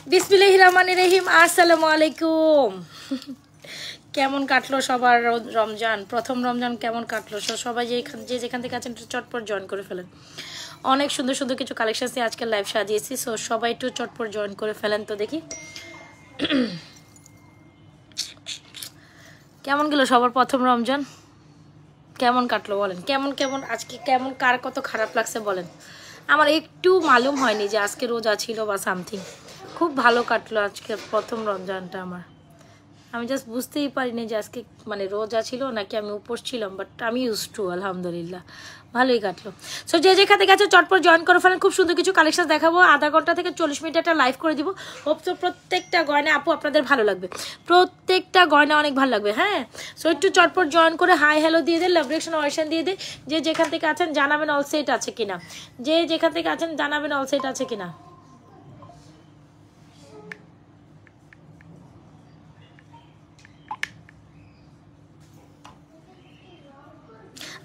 বিসমিল্লাহির রহমানির রহিম। আসসালামু আলাইকুম। কেমন কাটলো সবার রমজান? প্রথম রমজান কেমন কাটলো? সবাই যে যেখান থেকে আছেন চটপট জয়েন করে ফেলেন। অনেক সুন্দর সুন্দর কিছু কালেকশন দিয়ে আজকে লাইভ সাজিয়েছি, সো সবাই একটু চটপট জয়েন করে ফেলেন। তো দেখি কেমন গেল সবার প্রথম রমজান, কেমন কাটলো বলেন। কেমন কেমন আজকে কেমন, কার কত খারাপ লাগছে বলেন। আমার একটু মালুম হয়নি যে আজকে রোজা ছিল বা সামথিং। খুব ভালো কাটলো আজকে প্রথম রমজানটা আমার। আমি জাস্ট বুঝতেই পারিনি যে আজকে মানে রোজা ছিল নাকি আমি উপোস ছিলাম, বাট আমি ইউজ টু, আলহামদুলিল্লাহ ভালোই কাটলো। সো যে যেখান থেকে আছে চটপট জয়েন করে ফেলেন। খুব সুন্দর কিছু কালেকশন দেখাবো, আধা ঘন্টা থেকে 40 মিনিট একটা লাইভ করে দিব। হোপ তো প্রত্যেকটা গয়না আপু আপনাদের ভালো লাগবে, প্রত্যেকটা গয়না অনেক ভালো লাগবে। হ্যাঁ, সো একটু চটপট জয়েন করে হাই হ্যালো দিয়ে দেন, লাভ রিঅ্যাকশন অয়েশন দিয়ে দেন। যে যেখান থেকে আছেন জানাবেন অল সেট আছে কিনা, যে যেখান থেকে আছেন জানাবেন অল সেট আছে কিনা।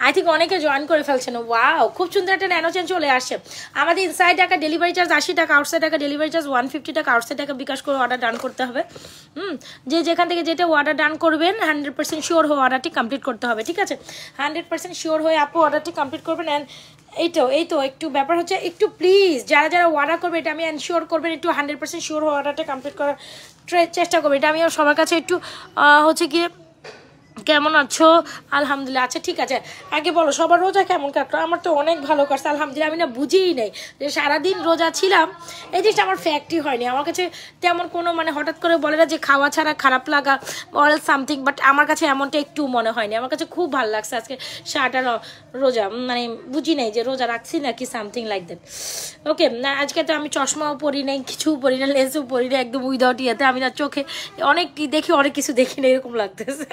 আই থিঙ্ক অনেকে জয়েন করে ফেলছেন। ওয়াও, খুব সুন্দর একটা ন্যানো চেন চলে আসছে আমাদের। ইনসাইড টাকা ডেলিভারি চার্জ 80 টাকা, আউটসাইড টাকা ডেলিভারি চার্জ 150 টাকা, আউটসাইড টাকা বিকাশ করে অর্ডার ডান করতে হবে। যে যেখান থেকে যেটা অর্ডার ডান করবেন 100% শিওর হয়ে অর্ডারটি কমপ্লিট করতে হবে, ঠিক আছে? 100% শিওর হয়ে আপু অর্ডারটি কমপ্লিট করবেন। অ্যান্ড এই তো একটু ব্যাপার হচ্ছে, একটু প্লিজ যারা যারা অর্ডার করবে এটা আমি এনশিওর করবেন, একটু 100% শিওর হয়ে অর্ডারটা কমপ্লিট করার চেষ্টা করবেন। এটা আমি সবার কাছে একটু হচ্ছে গিয়ে কেমন আছো? আলহামদুলিল্লাহ। আচ্ছা ঠিক আছে, আগে বলো সবার রোজা কেমন কাটলো? আমার তো অনেক ভালো কাটছে আলহামদুলিল্লাহ। আমি না বুঝেই নেই যে সারাদিন রোজা ছিলাম, এই জিনিসটা আমার ফ্যাক্টই হয়নি। আমার কাছে তেমন কোনো মানে হঠাৎ করে বলে না যে খাওয়া ছাড়া খারাপ লাগা অর সামথিং, বাট আমার কাছে এমনটা একটু মনে হয়নি। আমার কাছে খুব ভালো লাগছে আজকে সারাটা রোজা, মানে বুঝি নাই যে রোজা রাখছি নাকি সামথিং লাইক দ্যাট। ওকে, আজকে তো আমি চশমাও পরি নাই, কিছু পরি না, লেন্সও পরি না, একদম উইদাউট ইয়েতে। আমি না চোখে অনেক দেখি, অনেক কিছু দেখি না, এরকম লাগতেছে।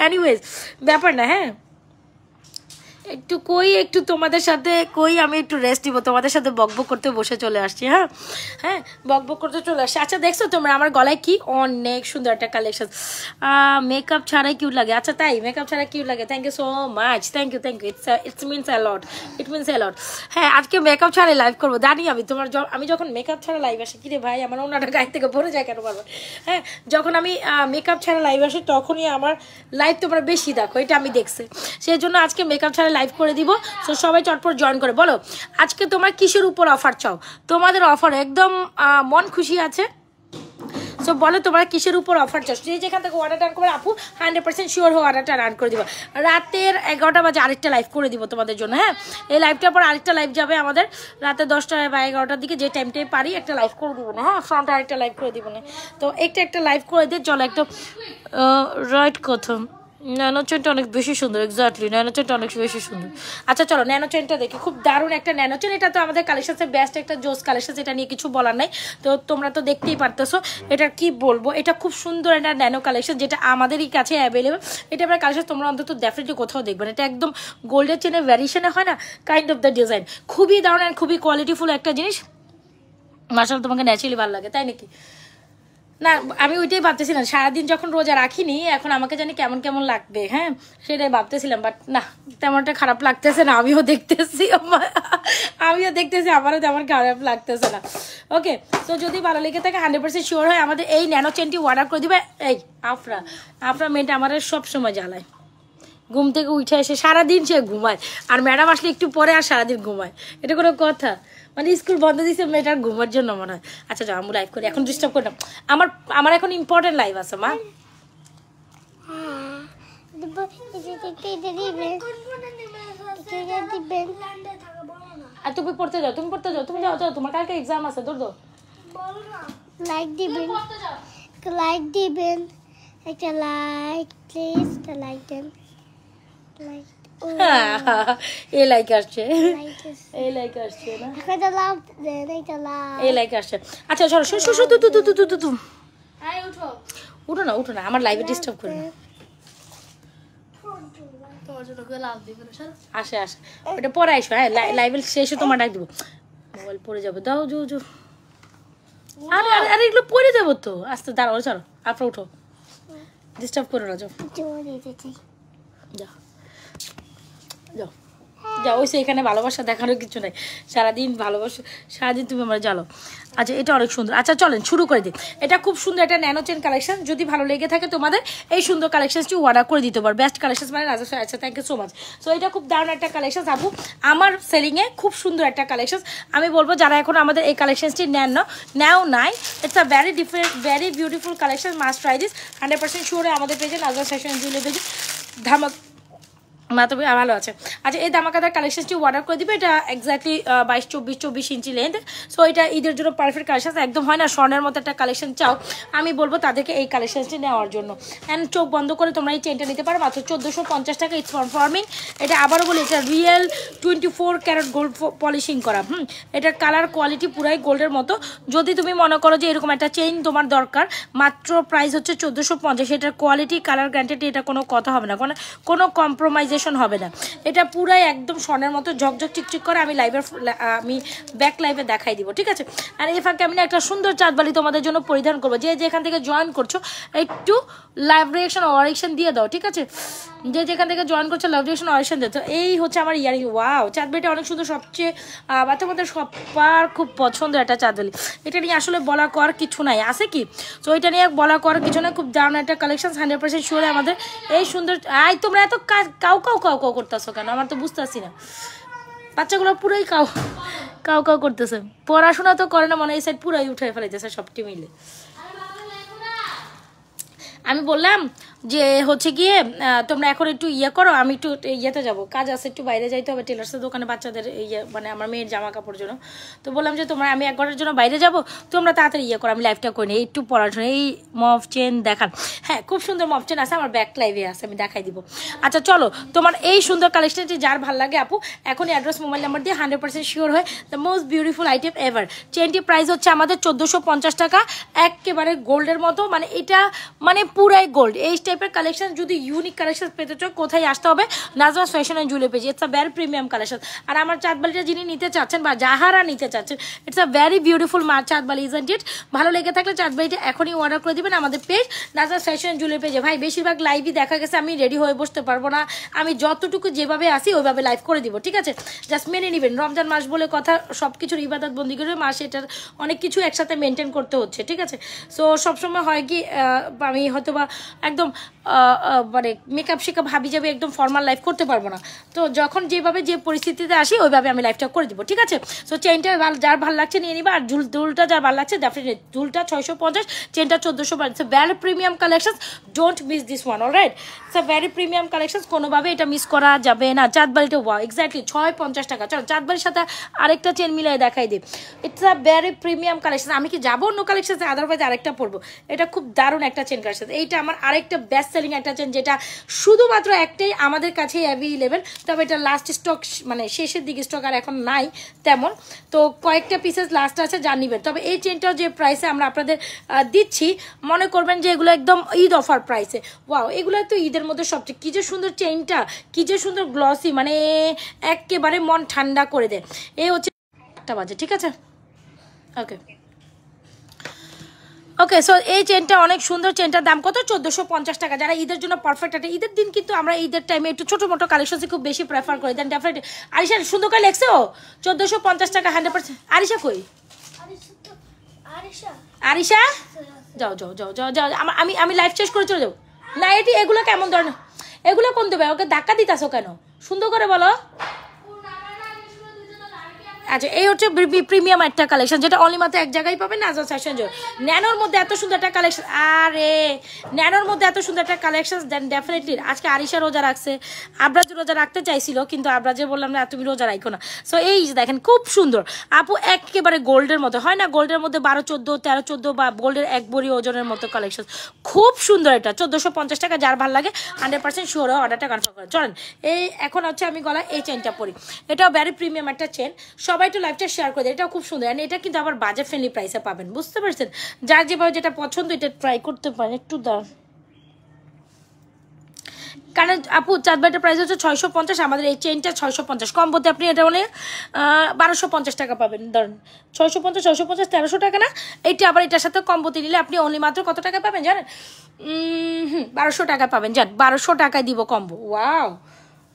এনিওয়েজ ব্যাপার না। হ্যাঁ, একটু তোমাদের সাথে আমি একটু রেস্ট দিব, তোমাদের সাথে বকবক করতে বসে চলে আসছি। হ্যাঁ হ্যাঁ, বকবক করতে চলে আসছি। আচ্ছা দেখছো তোমরা আমার গলায় কি অনেক সুন্দর একটা কালেকশন, মেকআপ ছাড়াই কিউট লাগে। আচ্ছা তাই, মেকআপ ছাড়া কিউট লাগে। Thank you so much, thank you it's means a lot, it means a lot. হ্যাঁ, আজকে মেকআপ ছাড়াই লাইভ করবো, জানি আমি। আমি যখন মেকআপ ছাড়া লাইভ আসি, কিরে ভাই আমার ওনাটা গায়ে থেকে পড়ে যায় কেন পারবো? হ্যাঁ, যখন আমি মেকআপ ছাড়া লাইভ আসি তখনই আমার লাইভ তোমরা বেশি দেখো, এটা আমি দেখছি। সেই জন্য আজকে মেকআপ ছাড়া লাইভ করে দিব। সো সবাই চটপট জয়েন করে বলো আজকে তোমরা কিসের উপর অফার চাও। তোমাদের অফার একদম মন খুশি আছে। সো বলো তোমরা কিসের উপর অফার চাও। যে যেখান থেকে অর্ডার ডান করবে আপু 100% শিওর হয়ে অর্ডারটা রান করে দিব। রাতের 11টা বাজে আরেকটা লাইভ করে দিব তোমাদের জন্য। হ্যাঁ, এই লাইভটার পর আরেকটা লাইভ যাবে আমাদের রাতে 10টা বা 11টার দিকে, যে টাইমটাই পারি একটা লাইভ করে দিব না। হ্যাঁ, ফ্রন্টে আরেকটা লাইভ করে দিব না। তো একটা লাইভ করে দিয়ে চলো একটু রাইট কথা। ন্যানো চেনটা অনেক বেশি সুন্দর, এক্স্যাক্টলি ন্যানো চেনটা অনেক বেশি সুন্দর। আচ্ছা চলো ন্যানো চেনটা দেখি, খুব দারুণ একটা ন্যানো চেন। এটা তো আমাদের কালেকশনের বেস্ট একটা জোস কালেকশন, এটা নিয়ে কিছু বলার নাই। তো তোমরা তো দেখতেই পারতেছো, এটা কি বলবো, এটা খুব সুন্দর একটা ন্যানো কালেকশন যেটা আমাদেরই কাছে অ্যাভেলেবেল। এটা আমার কালেকশন তোমরা অন্তত ডেফিনেটলি কোথাও দেখবেন। এটা একদম গোল্ডের চেনের ভ্যারিয়েশনে হয় না, কাইন্ড অফ দ্য ডিজাইন, খুবই দারুণ অ্যান্ড খুবই কোয়ালিটিফুল একটা জিনিস। মাশাআল্লাহ, তোমাকে ন্যাচারালি ভালো লাগে তাই নাকি? না, আমি ওইটাই ভাবতেছিলাম সারাদিন যখন রোজা রাখিনি, এখন আমাকে জানি কেমন কেমন লাগবে। হ্যাঁ, সেটাই ভাবতেছিলাম, বাট না তেমনটা খারাপ লাগতেছে না। আমিও দেখতেছি আমারও তেমন খারাপ লাগতেছে না। ওকে, তো যদি ভালো লেগে থাকে 100% শিওর হয় আমাদের এই ন্যানো চেনটি অর্ডার করে দিবে। এই আফরা মেয়েটা আমাদের সবসময় জ্বালায়, ঘুম থেকে উঠে এসে সারাদিন সে ঘুমায়, আর ম্যাডাম আসলে একটু পরে আর সারাদিন ঘুমায়। এটা কোনো কথা? মানে স্কুল বন্ধ দিয়েছে মেয়েটার ঘুমার জন্য মনে হয়। আচ্ছা যাও, আমি লাইভ করি, এখন ডিস্টার্ব করলাম। আমার এখন ইম্পর্টেন্ট লাইভ আছে মা। আর তুমি পড়তে যাও, তুমি যাও, তোমার কালকে এক্সাম আছে, দৌড়। লাইক দিবেন একটা লাইক প্লিজ, একটা লাইক দেন। এই লাইক আসছে না, একটা লাভ দেন, একটা লাভ। এই লাইক আসছে। আচ্ছা চলো উঠো না, আমার লাইভে ডিস্টার্ব করে না। আসে ওটা পরে আসবে। হ্যাঁ, লাইভে শেষে তোমার ডাক দিব। মোবাইল পড়ে যাবে, দাও জো। আরে এগুলো পড়ে যাবো তো, আস্তে দাঁড়াও। চলো আপনার উঠো, ডিস্টার্ব করো না। যাও। যা ওই এখানে ভালোবাসা দেখানোর কিছু নাই, সারাদিন ভালোবাসা, সারাদিন তুমি আমার জ্বালো। আচ্ছা এটা অনেক সুন্দর। আচ্ছা চলেন শুরু করে দিই। এটা খুব সুন্দর, এটা ন্যানো চেন কালেকশন। যদি ভালো লেগে থাকে তোমাদের এই সুন্দর কালেকশনটি অর্ডার করে দিতে পারো। বেস্ট কালেকশন মানে রাজা। আচ্ছা thank you so much. So এটা খুব দারুণ একটা কালেকশন আপু, আমার সেলিংয়ে খুব সুন্দর একটা কালেকশন। আমি বলবো যারা এখন আমাদের এই কালেকশনটি নেও নাই, it's a vary different vary beautiful collection, must try this. 100% শিওরে আমাদের পেজে নাজরা ফ্যাশন জুয়েলারি পেজে ধামাক তবে ভালো আছে। আচ্ছা এই ধামাকাদার কালেকশনটি অর্ডার করে দিবে। এটা এক্স্যাক্টলি 22-24 ইঞ্চি লেন্থ। সো এটা ঈদের জন্য পারফেক্ট কালেকশন, একদম হয় না স্বর্ণের মতো একটা কালেকশন চাও, আমি বলবো তাদেরকে এই কালেকশনটি নেওয়ার জন্য। অ্যান্ড চোখ বন্ধ করে তোমরা এই চেনটা নিতে পারো মাত্র 1450 টাকা। It's confirming. এটা আবারও বলি, এটা রিয়েল 24 ক্যারেট গোল্ড পলিশিং করা। এটার কালার কোয়ালিটি পুরাই গোল্ডের মতো। যদি তুমি মনে করো যে এরকম একটা চেইন তোমার দরকার, মাত্র প্রাইস হচ্ছে 1450। এটার কোয়ালিটি কালার গ্যারান্টি, এটা কোনো কথা হবে না, কোনো কম্প্রোমাইজ হবে না। এটা পুরাই একদম স্বর্ণের মতো ঝকঝক চিকচিক করে। আমি ব্যাক লাইভে দেখাই দিব, ঠিক আছে। আর এই ফাঁকে আমি একটা সুন্দর চাঁদবালি তোমাদের জন্য পরিধান করবো। যে যেখান থেকে জয়েন করছো একটু লাইভ রিয়েকশন অরিকশন দিয়ে দাও, ঠিক আছে। যে যেখান থেকে জয়েন করছো লাইভ রিয়েকশন অরিকশন দিতে। এই হচ্ছে আমার ইয়ারিং। ওয়াও, চাঁদবালিটা অনেক সুন্দর, সবচেয়ে তোমাদের সবার খুব পছন্দের একটা চাঁদবালি। এটা নিয়ে আসলে বলা কর কিছু নাই, আছে কি? তো এটা নিয়ে বলা করার কিছু নাই, খুব দারুণ একটা কালেকশন। 100% শিওরে আমাদের এই সুন্দর। তোমরা এত কাউ করতেছো কেন? আমার তো বুঝতেছি না। বাচ্চাগুলো পুরাই কাউ করতেছে, পড়াশোনা তো করে না মনে হয়, এই সাইড পুরাই উঠে ফেলাইতেছে সবটি মিলে। আমি বললাম যে হচ্ছে গিয়ে তোমরা এখন একটু ইয়ে করো, আমি একটু ইয়েতে যাবো, কাজ আছে, একটু বাইরে যাইতে হবে টেলার্সের দোকানে বাচ্চাদের ইয়ে মানে আমার মেয়ের জামা কাপড়ের জন্য। তো বললাম যে তোমরা, আমি 1 ঘন্টার জন্য বাইরে যাবো, তোমরা তাড়াতাড়ি ইয়ে করো, আমি লাইভটা করি নিই, একটু পড়াশোনা। এই মফ চেন দেখান, হ্যাঁ খুব সুন্দর মফ চেন আছে, আমার ব্যাক লাইভে আছে, আমি দেখাই দিব। আচ্ছা চলো, তোমার এই সুন্দর কালেকশনটি যার ভালো লাগে আপু এখনই অ্যাড্রেস মোবাইল নাম্বার দিয়ে 100% শিওর হয় the most beautiful item ever. চেনটি প্রাইস হচ্ছে আমাদের 1450 টাকা, একেবারে গোল্ডের মতো, মানে এটা মানে পুরাই গোল্ড। এই টাইপের কালেকশন যদি ইউনিক কালেকশন পেতে চাও, কোথায় আসতে হবে? Nazra fashion and jewellery page. It's a very premium collection. আর আমার চাঁদবালিটা যিনি নিতে চাচ্ছেন বা যাহারা নিতে চাচ্ছেন, ইটস আ ভ্যারি বিউটিফুল চাঁদবালি, ইজন্ট ইট? ভালো লেগে থাকলে চাঁদবালিটা এখনই অর্ডার করে দিবেন আমাদের page Nazra fashion and jewellery পেজে। ভাই বেশিরভাগ লাইভই দেখা গেছে আমি রেডি হয়ে বসতে পারবো না, আমি যতটুকু যেভাবে আসি ওইভাবে লাইভ করে দিব, ঠিক আছে? জাস্ট মেনে নেবেন, রমজান মাস বলে কথা, সব কিছুর ইবাদত বন্দি করে মাস, এটার অনেক কিছু একসাথে মেনটেন করতে হচ্ছে, ঠিক আছে? সো সবসময় হয় কি আমি হয়তো বা একদম মানে মেকআপ শেকআপ হাবি যাবে, একদম ফর্মাল লাইফ করতে পারবো না। তো যখন যেভাবে যে পরিস্থিতিতে আসি ওইভাবে আমি লাইফটা করে দিব, ঠিক আছে? সো চেনটা যার ভালো লাগছে নিয়ে নিবা। আর দুলটা যার ভালো লাগছে ডেফিনেটলি, দুলটা 650, চেনটা 1450। Very premium collection, don't miss this one, alright? It's a very premium collection, কোনোভাবে এটা মিস করা যাবে না। চাঁদবালিটা ওয়াও, এক্স্যাক্টলি 650 টাকা। চলো চাঁদবালির সাথে আরেকটা চেন মিলাই দেখাই দিই। It's a very premium collection. আমি কি যাবো অন্য কালেকশন, আদারওয়াইজ আরেকটা পড়বো। এটা খুব দারুণ একটা চেন কালেকশন। এইটা আমার আরেকটা বেস্ট সেলিং একটা চেন, যেটা শুধুমাত্র একটাই আমাদের কাছে অ্যাভেলেবেল, তবে এটা লাস্ট স্টক, মানে শেষের দিকে স্টক আর এখন নাই তেমন। তো কয়েকটা পিসেস লাস্ট আছে, যা নিবেন। তবে এই চেনটাও যে প্রাইসে আমরা আপনাদের দিচ্ছি, মনে করবেন যে এগুলো একদম ঈদ অফার প্রাইসে। ওয়াও, এগুলো তো ঈদের মধ্যে সবচেয়ে কি যে সুন্দর চেইনটা, কি যে সুন্দর গ্লসি, মানে একেবারে মন ঠান্ডা করে দেয়। এই হচ্ছে 8টা বাজে, ঠিক আছে? ওকে সো এই চেনটা অনেক সুন্দর। চেনটার দাম কত? 1450 টাকা। যারা ঈদের জন্য পারফেক্ট একটা, ঈদের দিন কিন্তু আমরা ঈদের টাইমে একটু ছোটো মোটো কালেকশন খুব বেশি প্রেফার করি। দেন ডেফিনেটলি আরিশা সুন্দর করে লেখছে ও 1450 টাকা 100%। আরিশা কই? আরিশা যাও যাও যাও যাও যাও, আমি লাইভ শেষ করে চলে যাও। না এগুলো কেমন ধরনের, এগুলো কোন দেবে? ওকে ধাক্কা দিতাছো কেন? সুন্দর করে বলো। আচ্ছা এই হচ্ছে প্রিমিয়াম একটা কালেকশন, যেটা অনলি মাত্র এক জায়গায় পাবেন, নাজরা ফ্যাশন জোন। ন্যানোর মধ্যে এত সুন্দর একটা কালেকশন, আরে ন্যানোর মধ্যে এত সুন্দর একটা কালেকশন। দেন ডেফিনেটলি আজকে আরিশা রোজা রাখছে, আবরাজ রোজা রাখতে চাইছিল, কিন্তু আবরাজে বললাম না তুমি রোজা রাখো না। সো এই দেখেন খুব সুন্দর আপু, একেবারে গোল্ডের মতো, হয় না গোল্ডের মধ্যে 12, 14, 13, 14 বা গোল্ডের 1 ভরি ওজনের মতো কালেকশন, খুব সুন্দর। এটা 1450 টাকা। যার ভালো লাগে 100% শিওর অর্ডারটা কনফার্ম করে। চলেন এই এখন হচ্ছে আমি গলা এই চেনটা পরি, এটাও ভ্যারি প্রিমিয়াম একটা চেন। সবাই একটু লাইভটা শেয়ার করে দেয়, এটাও খুব সুন্দর। আর এটা কিন্তু আবার বাজেট ফ্রেন্ডলি প্রাইসে পাবেন, বুঝতে পারছেন? যার যেভাবে যেটা পছন্দ এটা ট্রাই করতে পারেন। একটু দাম, কারণ আপু চাঁদবালিটার প্রাইস হচ্ছে 650, আমাদের এই চেনটা 650, কম্বোতে আপনি এটা মানে 1250 টাকা পাবেন। ধরেন 650, 1300 টাকা না? এইটা আবার এটার সাথে কম্বোতে নিলে আপনি অনলি মাত্র কত টাকা পাবেন জানেন? 1200 টাকা পাবেন। যান 1200 টাকায় দিব কম্বো। ওয়াও,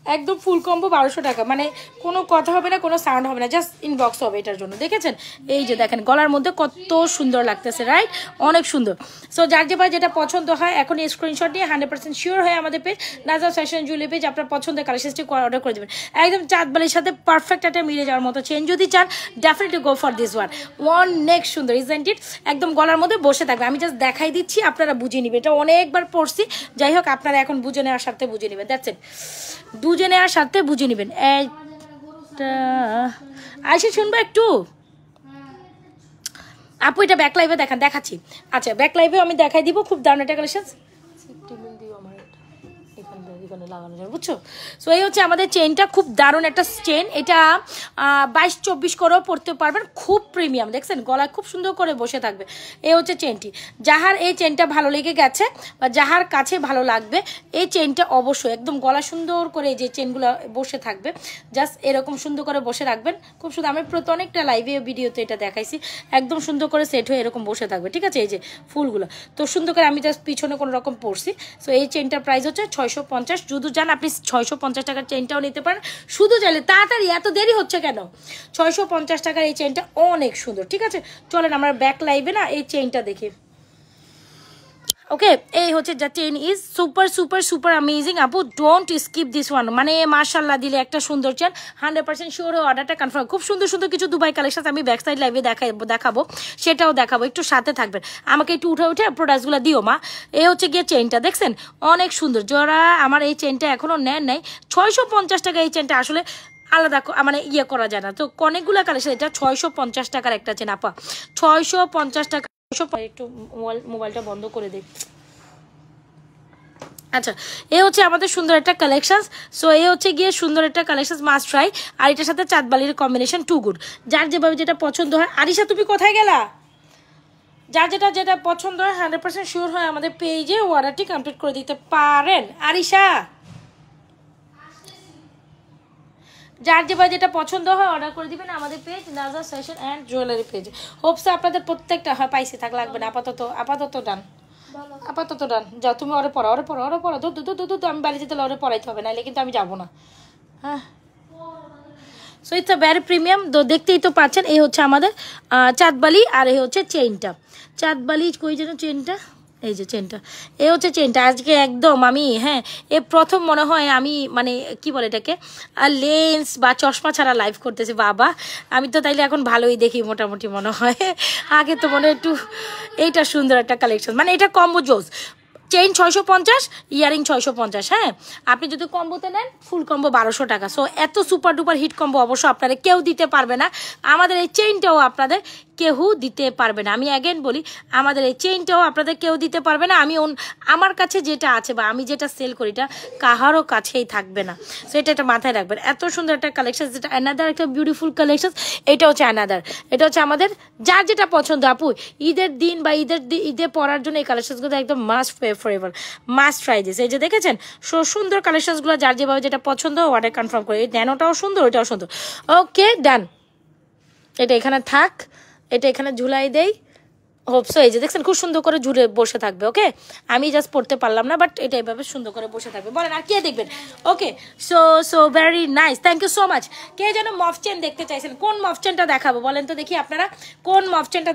একদম ফুল কম্বো 1200 টাকা, মানে কোনো কথা হবে না, কোনো সাউন্ড হবে না, জাস্ট ইনবক্স হবে এটার জন্য। দেখেছেন এই যে দেখেন গলার মধ্যে কত সুন্দর লাগতেছে, রাইট? অনেক সুন্দর। সো যার যেটা পছন্দ হয় এখন এই স্ক্রিনশট নিয়ে 100% শিওর হয়ে আমাদের page Nazra fashion jewellery page আপনার পছন্দের কালেকশনটি অর্ডার করে দেবেন। একদম চাঁদবালির সাথে পারফেক্ট একটা মিলে যাওয়ার মতো চেন যদি চান, definitely go for this one. অনেক সুন্দর, ইজেন্ট ইট? একদম গলার মধ্যে বসে থাকবে। আমি জাস্ট দেখাই দিচ্ছি, আপনারা বুঝে নিবে। এটা অনেকবার পড়ছি, যাই হোক আপনারা এখন বুঝে নেওয়ার সাথে বুঝে নেবেন। দ্যাটস ইট, বুঝে নেওয়ার সাথে বুঝে নেবেন। আইসে শুনবো একটু আপু, এটা ব্যাক লাইভে দেখাচ্ছি। আচ্ছা ব্যাক লাইভে আমি দেখাই দিব, খুব দারুণ একটা কালেকশন। লাগানো যাবে, বুঝছো? সো এই হচ্ছে আমাদের চেনটা, খুব দারুণ একটা চেন। এটা 22-24 করেও পরতে পারবেন, খুব প্রিমিয়াম। দেখছেন গলায় খুব সুন্দর করে বসে থাকবে। এই হচ্ছে চেনটি। যাহার এই চেনটা ভালো লেগে গেছে বা যাহার কাছে ভালো লাগবে এই চেনটা অবশ্যই একদম গলা সুন্দর করে যে চেনগুলো বসে থাকবে, জাস্ট এরকম সুন্দর করে বসে রাখবেন। খুব সুন্দর, আমি অনেকটা লাইভে ভিডিওতে এটা দেখাইছি, একদম সুন্দর করে সেট হয়ে এরকম বসে থাকবে। ঠিক আছে, এই যে ফুলগুলো তো সুন্দর করে আমি জাস্ট পিছনে কোনো রকম পরছি। সো এই চেনটার প্রাইস হচ্ছে 650। শুধু যান আপনি 650 টাকার চেনটাও নিতে পারেন, শুধু চাইলে। তাড়াতাড়ি, এত দেরি হচ্ছে কেন? 650 টাকার এই চেনটা অনেক সুন্দর। ঠিক আছে, চলেন আমরা ব্যাক লাইভে না এই চেনটা দেখি। ওকে, এই হচ্ছে the chain is super super super amazing আপু, ডোন্ট স্কিপ দিস ওয়ান। মানে মাশাল্লাহ দিলে একটা সুন্দর চেন, 100% শিওর অর্ডারটা কনফার্ম। খুব সুন্দর সুন্দর কিছু দুবাই কালেকশন আমি ব্যাক সাইড লাইভে দেখাবো, সেটাও দেখাবো, একটু সাথে থাকবেন। আমাকে একটু উঠে প্রোডাক্টসগুলো দিও মা। এই হচ্ছে গিয়ে চেনটা, দেখছেন অনেক সুন্দর। যারা আমার এই চেনটা এখনও নেন নাই, 650 টাকা এই চেনটা আসলে আলাদা মানে ইয়ে করা যায় না। তো অনেকগুলো কালেকশন, এটা 650 টাকার একটা চেন আপা, 650 টাকা। একটু মোবাইলটা বন্ধ করে দিই। আচ্ছা, এ হচ্ছে আমাদের সুন্দর একটা কালেকশন। সো এই হচ্ছে গিয়ে সুন্দর একটা কালেকশন, মাস্ট ট্রাই। আর এটার সাথে চাঁদবালির কম্বিনেশন টু গুড। যার যেভাবে যেটা পছন্দ হয়। আরিশা তুমি কোথায় গেলা? যার যেটা পছন্দ হয় 100% শিওর হয় আমাদের পেজে অর্ডারটি কমপ্লিট করে দিতে পারেন। আরিশা, যার যেটা পছন্দ হয় অর্ডার করে দিবেন আমাদের page Nazra fashion and jewellery page. Hopes আপনাদের প্রত্যেকটা হয় পাইছি, থাক লাগবে না। আপাতত ডান। যাও তুমি ওরে পড়ো। আমি বাড়ি যেতে ওরে পড়াইতে হবে, নাহলে কিন্তু আমি যাবো না। হ্যাঁ, so it's a very premium. তো দেখতেই তো পাচ্ছেন, এই হচ্ছে আমাদের চাঁদবালি, আর এই হচ্ছে চেইনটা। চাঁদবালি কই যেন চেনটা, এই যে চেনটা, এই হচ্ছে চেনটা। আজকে একদম আমি এ প্রথম মনে হয় আমি মানে কি বলে এটাকে লেন্স বা চশমা ছাড়া লাইভ করতেছি। বাবা, আমি তো তাইলে এখন ভালোই দেখি মোটামুটি মনে হয়। আগে তো মনে একটু এইটা সুন্দর একটা কালেকশন, মানে এটা কম্বো জোস। Chain 650, earring 650। হ্যাঁ, আপনি যদি কম্বোতে নেন ফুল কম্বো 1200 টাকা। সো এত সুপার ডুপার হিট কম্বো অবশ্য আপনারা কেউ দিতে পারবে না। আমাদের এই চেইনটাও আপনাদের কেউ দিতে পারবে না। আমি অ্যাগেন বলি, আমাদের এই চেইনটাও আপনাদের কেউ দিতে পারবে না। আমার কাছে যেটা আছে বা আমি যেটা সেল করি এটা কাহারও কাছেই থাকবে না। সো এটা মাথায় রাখবেন। এত সুন্দর একটা কালেকশন, যেটা অ্যানাদার একটা বিউটিফুল কালেকশন। এটা হচ্ছে অ্যানাদার, এটা হচ্ছে আমাদের যার যেটা পছন্দ আপু ঈদের দিন বা ঈদে পরার জন্য এই কালেকশনসগুলো একদম must forever, must try this. এই যে দেখেছেন সুন্দর কালেকশনসগুলো, যার যেভাবে যেটা পছন্দ অর্ডার কনফার্ম করে। এই ন্যানোটাও সুন্দর, এটাও সুন্দর। ওকে ডান, এটা এখানে থাক, এটা এখানে ঝুলাই দেই। হোপসো এই যে দেখছেন খুব সুন্দর করে ঝুলে বসে থাকবে। ওকে, আমি জাস্ট পড়তে পারলাম না, বাট এটা এইভাবে সুন্দর করে বসে থাকবে। বলেন আর কে দেখবেন? Okay, so very nice, thank you so much. কে যেন মফ চেন দেখতে চাইছেন, কোন মফ চেনটা দেখাবো বলেন তো দেখি আপনারা, কোন মফ চেনটা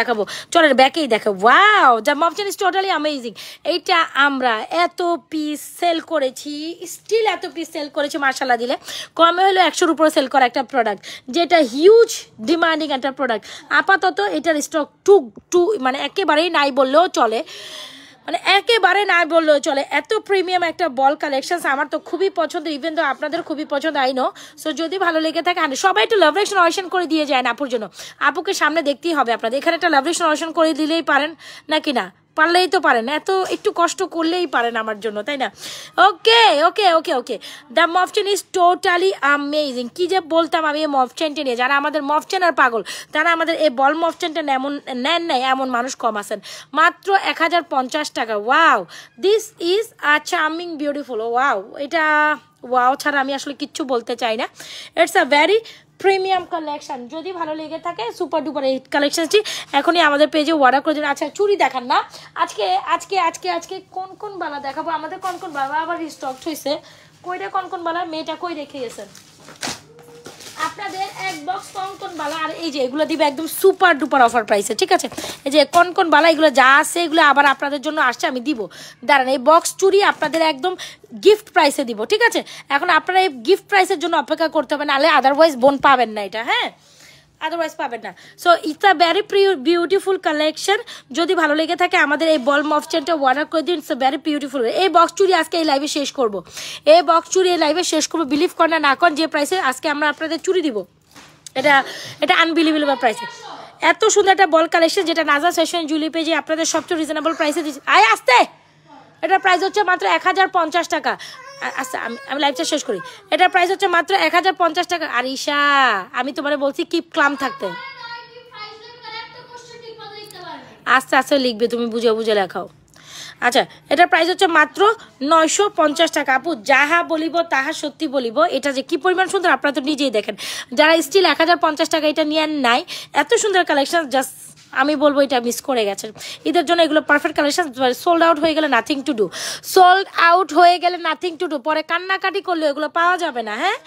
দেখাবো? চলেন ব্যাকেই দেখাবো। ওয়াও, দ্য মফ চেন ইজ টোটালি অ্যামেজিং। এইটা আমরা এত পিস সেল করেছি, স্টিল এত পিস সেল করেছি মার্শাল্লাহ দিলে। কমে হলো 100-র উপরে সেল করা একটা প্রোডাক্ট, যেটা হিউজ ডিমান্ডিং একটা প্রোডাক্ট। আপাতত এটার স্টক টু মানে একেবারেই নাই বললেও চলে, এত প্রিমিয়াম একটা বল কালেকশন। আমার তো খুবই পছন্দ, ইভেন তো আপনাদের খুবই পছন্দ, আই নো। সো যদি ভালো লেগে থাকে সবাই একটু লাভ রিঅ্যাকশন অডিশন করে দিয়ে যায় না আপুর জন্য। আপুকে সামনে দেখতেই হবে আপনাদের, এখানে একটা লাভ রিঅ্যাকশন অডিশন করে দিলেই পারেন নাকি না? পারলেই তো পারেন, এত একটু কষ্ট করলেই পারেন আমার জন্য, তাই না? ওকে, দ্য মফ চেন ইজ টোটালি অ্যামেজিং। কি যে বলতাম আমি এই মফ চেনটা নিয়ে, যারা আমাদের মফ চেন আর পাগল, তারা আমাদের এই বল মফ চেনটা নেন নাই এমন মানুষ কম আছেন। মাত্র 1050 টাকা। Wow, this is a charming beautiful. এটা ওয়াও ছাড়া আমি আসলে কিচ্ছু বলতে চাই না। It's a very premium collection. যদি ভালো লেগে থাকে সুপার ডুপার এই কালেকশনটি এখনই আমাদের পেজে অর্ডার করে দিন। আচ্ছা, চুড়ি দেখান না আজকে কোন বালা দেখাবো? আমাদের কোন বালা আবার স্টক হয়েছে কইটা কনকন বালা মেয়েটা কই রেখে গেছেন আপনাদের এক বক্স কনকন বালা আর এই যে এগুলো দিবে একদম সুপার ডুপার অফার প্রাইসে ঠিক আছে এই যে কনকন বালা এগুলো যা আছে এগুলো আবার আপনাদের জন্য আসছে আমি দিব দাঁড়ান এই বক্স চুড়ি আপনাদের একদম গিফট প্রাইসে দিব ঠিক আছে এখন আপনারা এই গিফট প্রাইসের জন্য অপেক্ষা করতে হবে নাহলে আদারওয়াইজ বোন পাবেন না এটা হ্যাঁ আদারওয়াইজ পাবেন না so it's a very beautiful collection যদি ভালো লেগে থাকে আমাদের এই বল মফ চেনটা অর্ডার করে দিন ইটস আ ভেরি বিউটিফুল এই বক্স চুড়ি আজকে এই লাইভে শেষ করব এই বক্স চুড়ি এই লাইভে শেষ করবো বিলিভ করেন না করেন যে প্রাইসে আজকে আমরা আপনাদের চুড়ি দিব এটা আনবিলিভেবল প্রাইসে এত সুন্দর একটা বল কালেকশন যেটা নাজা ফ্যাশন জুয়েলারি পেজে আপনাদের সবচেয়ে রিজনেবল প্রাইসে দিচ্ছি আয় আসতে এটার প্রাইস হচ্ছে মাত্র 1050 টাকা আচ্ছা আমি লাইভটা শেষ করি এটার প্রাইস হচ্ছে মাত্র 1050 টাকা আর ঈশা আমি তোমারে বলছি কিপ ক্লাম থাকতে আস্তে আস্তে লিখবে তুমি বুঝে বুঝে লেখাও আচ্ছা এটার প্রাইস হচ্ছে মাত্র 950 টাকা আপু যাহা বলিব তাহা সত্যি বলিব এটা যে কি পরিমাণ সুন্দর আপনারা তো নিজেই দেখেন যারা স্টিল 1050 টাকা এটা নিয়ে নাই এত সুন্দর কালেকশন জাস্ট আমি বলবো এটা মিস করে গেছেন ঈদের জন্য এগুলো পারফেক্ট কালেকশন সোল্ড আউট হয়ে গেলে nothing to do sold out হয়ে গেলে নাথিং টু ডু পরে কান্নাকাটি করলে এগুলো পাওয়া যাবে না হ্যাঁ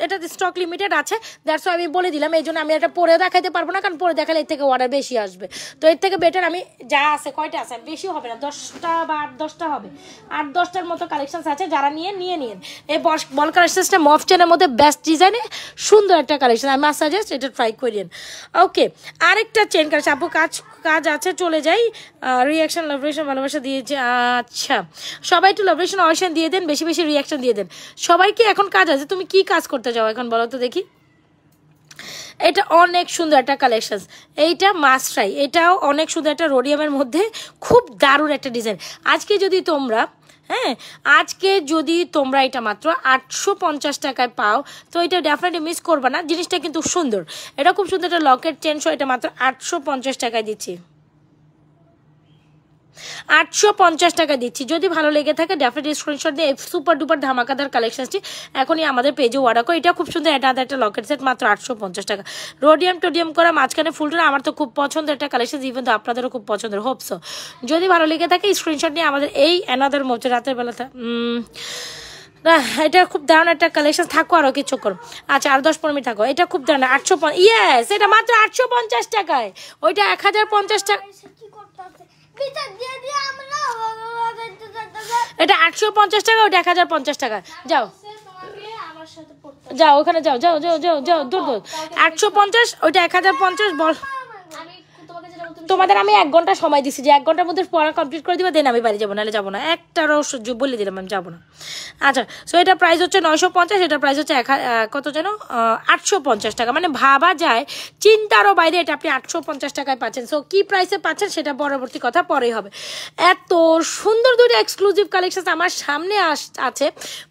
এটা স্টক লিমিটেড আছে দ্যাটস আমি বলে দিলাম এই জন্য আমি এটা পরে দেখাইতে পারবো না কারণ পরে দেখালে এর থেকে অর্ডার বেশি আসবে তো এর থেকে বেটার আমি যা আছে কয়টা আছে বেশি হবে না 10টা বা 8-10টা হবে 8-10টার মতো কালেকশন আছে যারা নিয়ে নিন এই বল কালেকশনটা মফ চেনের মধ্যে বেস্ট ডিজাইনে সুন্দর একটা কালেকশন আমি সাজেস্ট এটা ট্রাই করিয়েন ওকে আরেকটা চেন কালেকশন কাজ আছে চলে যাই রিঅ্যাকশন লাভরেশন ভালোবাসা দিয়েছে আচ্ছা সবাই একটু লাভরেশন অবশ্যই দিয়ে দেন বেশি বেশি রিঅ্যাকশন দিয়ে দেন সবাই কি এখন কাজ আছে তুমি কি কাজ করতে যাও এখন বলো তো দেখি এটা অনেক সুন্দর একটা কালেকশন এইটা মাস্ট্রাই এটাও অনেক সুন্দর একটা রোডিয়ামের মধ্যে খুব দারুণ একটা ডিজাইন আজকে যদি তোমরা এটা মাত্র 850 টাকায় পাও তো এটা ডেফিনেটলি মিস করবে না জিনিসটা কিন্তু সুন্দর এটা খুব সুন্দর একটা লকেট চেন এটা মাত্র 850 টাকায় দিচ্ছি 850 টাকা দিচ্ছি যদি ভালো লেগে থাকে ডেফিনেটলি স্ক্রিনশট দিয়ে সুপার ডুপার ধামাকাদার কালেকশনটি এখনই আমাদের পেজে অর্ডার করো এটা খুব সুন্দর এটা একটা লকেট সেট মাত্র 850 টাকা টোডিয়াম করা মাঝখানে ফুলটা আমার তো খুব পছন্দের একটা কালেকশন ইভেন তো আপনাদেরও খুব পছন্দের হোপসো যদি ভালো লেগে থাকে স্ক্রিনশট নিয়ে আমাদের এই অ্যানাদার মোচে রাতের বেলাতে না এটা খুব দারুণ একটা কালেকশন থাকো আরো কিছু করো আচ্ছা আর 10-15 মিনিট থাকো এটা খুব দারুণ 850 ইয়েস এটা মাত্র 850 টাকায় ওইটা 1050 টাকা এটা 850 টাকা ওটা 1050 টাকা যাও ওখানে যাও দূর 850 ওইটা 1050 বল তোমাদের আমি 1 ঘন্টা সময় দিচ্ছি যে 1 ঘন্টার মধ্যে পড়া কমপ্লিট করে দিবে দেন আমি বাড়ি যাবো নাহলে যাবো না একটারও বলে দিলাম আমি যাবো না আচ্ছা সো এটা প্রাইস হচ্ছে 950 এটা প্রাইস হচ্ছে কত যেন 850 টাকা মানে ভাবা যায় চিন্তারও বাইরে এটা আপনি 850 টাকায় পাচ্ছেন সো কি প্রাইসে পাচ্ছেন সেটা পরবর্তী কথা পরেই হবে এত সুন্দর দুটো এক্সক্লুসিভ কালেকশন আমার সামনে আছে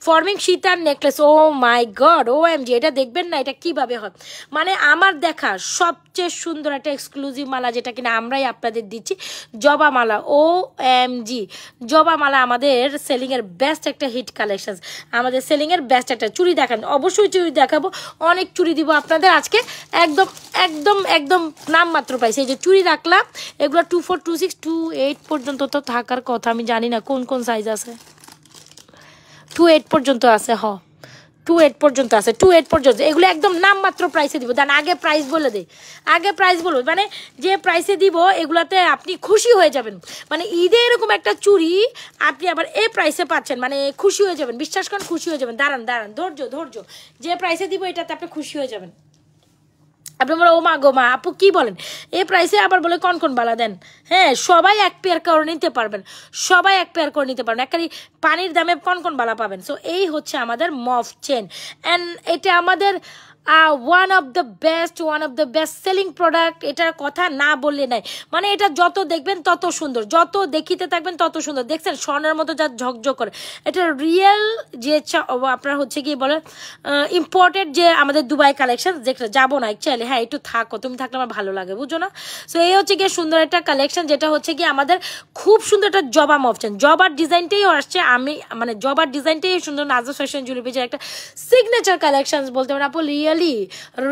ফর্মিং সীতার necklace oh my God OMG এটা দেখবেন না এটা কিভাবে হয় মানে আমার দেখা সবচেয়ে সুন্দর একটা এক্সক্লুসিভ মালা যেটা কিনা আমরাই আপনাদের দিচ্ছি জবা মালা OMG জবা মালা আমাদের সেলিং এর বেস্ট একটা হিট কালেকশন আমাদের সেলিং এর বেস্ট একটা চুড়ি দেখান অবশ্যই চুড়ি দেখাবো অনেক চুড়ি দিব আপনাদের আজকে একদম নামমাত্র প্রাইস এই যে চুড়ি রাখলাম এগুলো 24 26 28 পর্যন্ত তো থাকার কথা আমি জানি না কোন সাইজ আছে 28 পর্যন্ত আছে 28 পর্যন্ত আছে 28 পর্যন্ত এগুলো একদম নামমাত্র প্রাইসে দিব দেন আগে প্রাইস বলে দেই আগে প্রাইস বলবো মানে যে প্রাইসে দিব এগুলাতে আপনি খুশি হয়ে যাবেন মানে ঈদে এরকম একটা চুড়ি আপনি আবার এই প্রাইসে পাচ্ছেন মানে খুশি হয়ে যাবেন বিশ্বাস করেন খুশি হয়ে যাবেন দাঁড়ান ধৈর্য যে প্রাইসে দিব এটাতে আপনি খুশি হয়ে যাবেন আপনি বলো ও মা গো মা আপু কি বলেন এই প্রাইসে আবার বলে কোন বালা দেন হ্যাঁ সবাই এক পেয়ার করে নিতে পারবেন একবারে পানির দামে কোন বালা পাবেন সো এই হচ্ছে আমাদের মফ চেন অ্যান্ড এটা আমাদের one of the best selling product এটার কথা না বললে নাই মানে এটা যত দেখবেন তত সুন্দর যত দেখিতে থাকবেন তত সুন্দর দেখছেন স্বর্ণের মতো যা ঝকঝক করে এটা রিয়েল যে আপনার হচ্ছে কি বলে ইম্পোর্টেড যে আমাদের দুবাই কালেকশন যেটা যাবো না অ্যাকচুয়ালি হ্যাঁ একটু থাকো তুমি থাকলে আমার ভালো লাগে বুঝো না সো এই হচ্ছে গিয়ে সুন্দর একটা কালেকশন যেটা হচ্ছে কি আমাদের খুব সুন্দর একটা জবা মফচেন জবার ডিজাইনটাই আসছে আমি মানে জবার ডিজাইনটাই সুন্দর নাজা ফ্যাশন জুয়েলারি পেজের একটা সিগনেচার কালেকশন বলতে পারেন আপু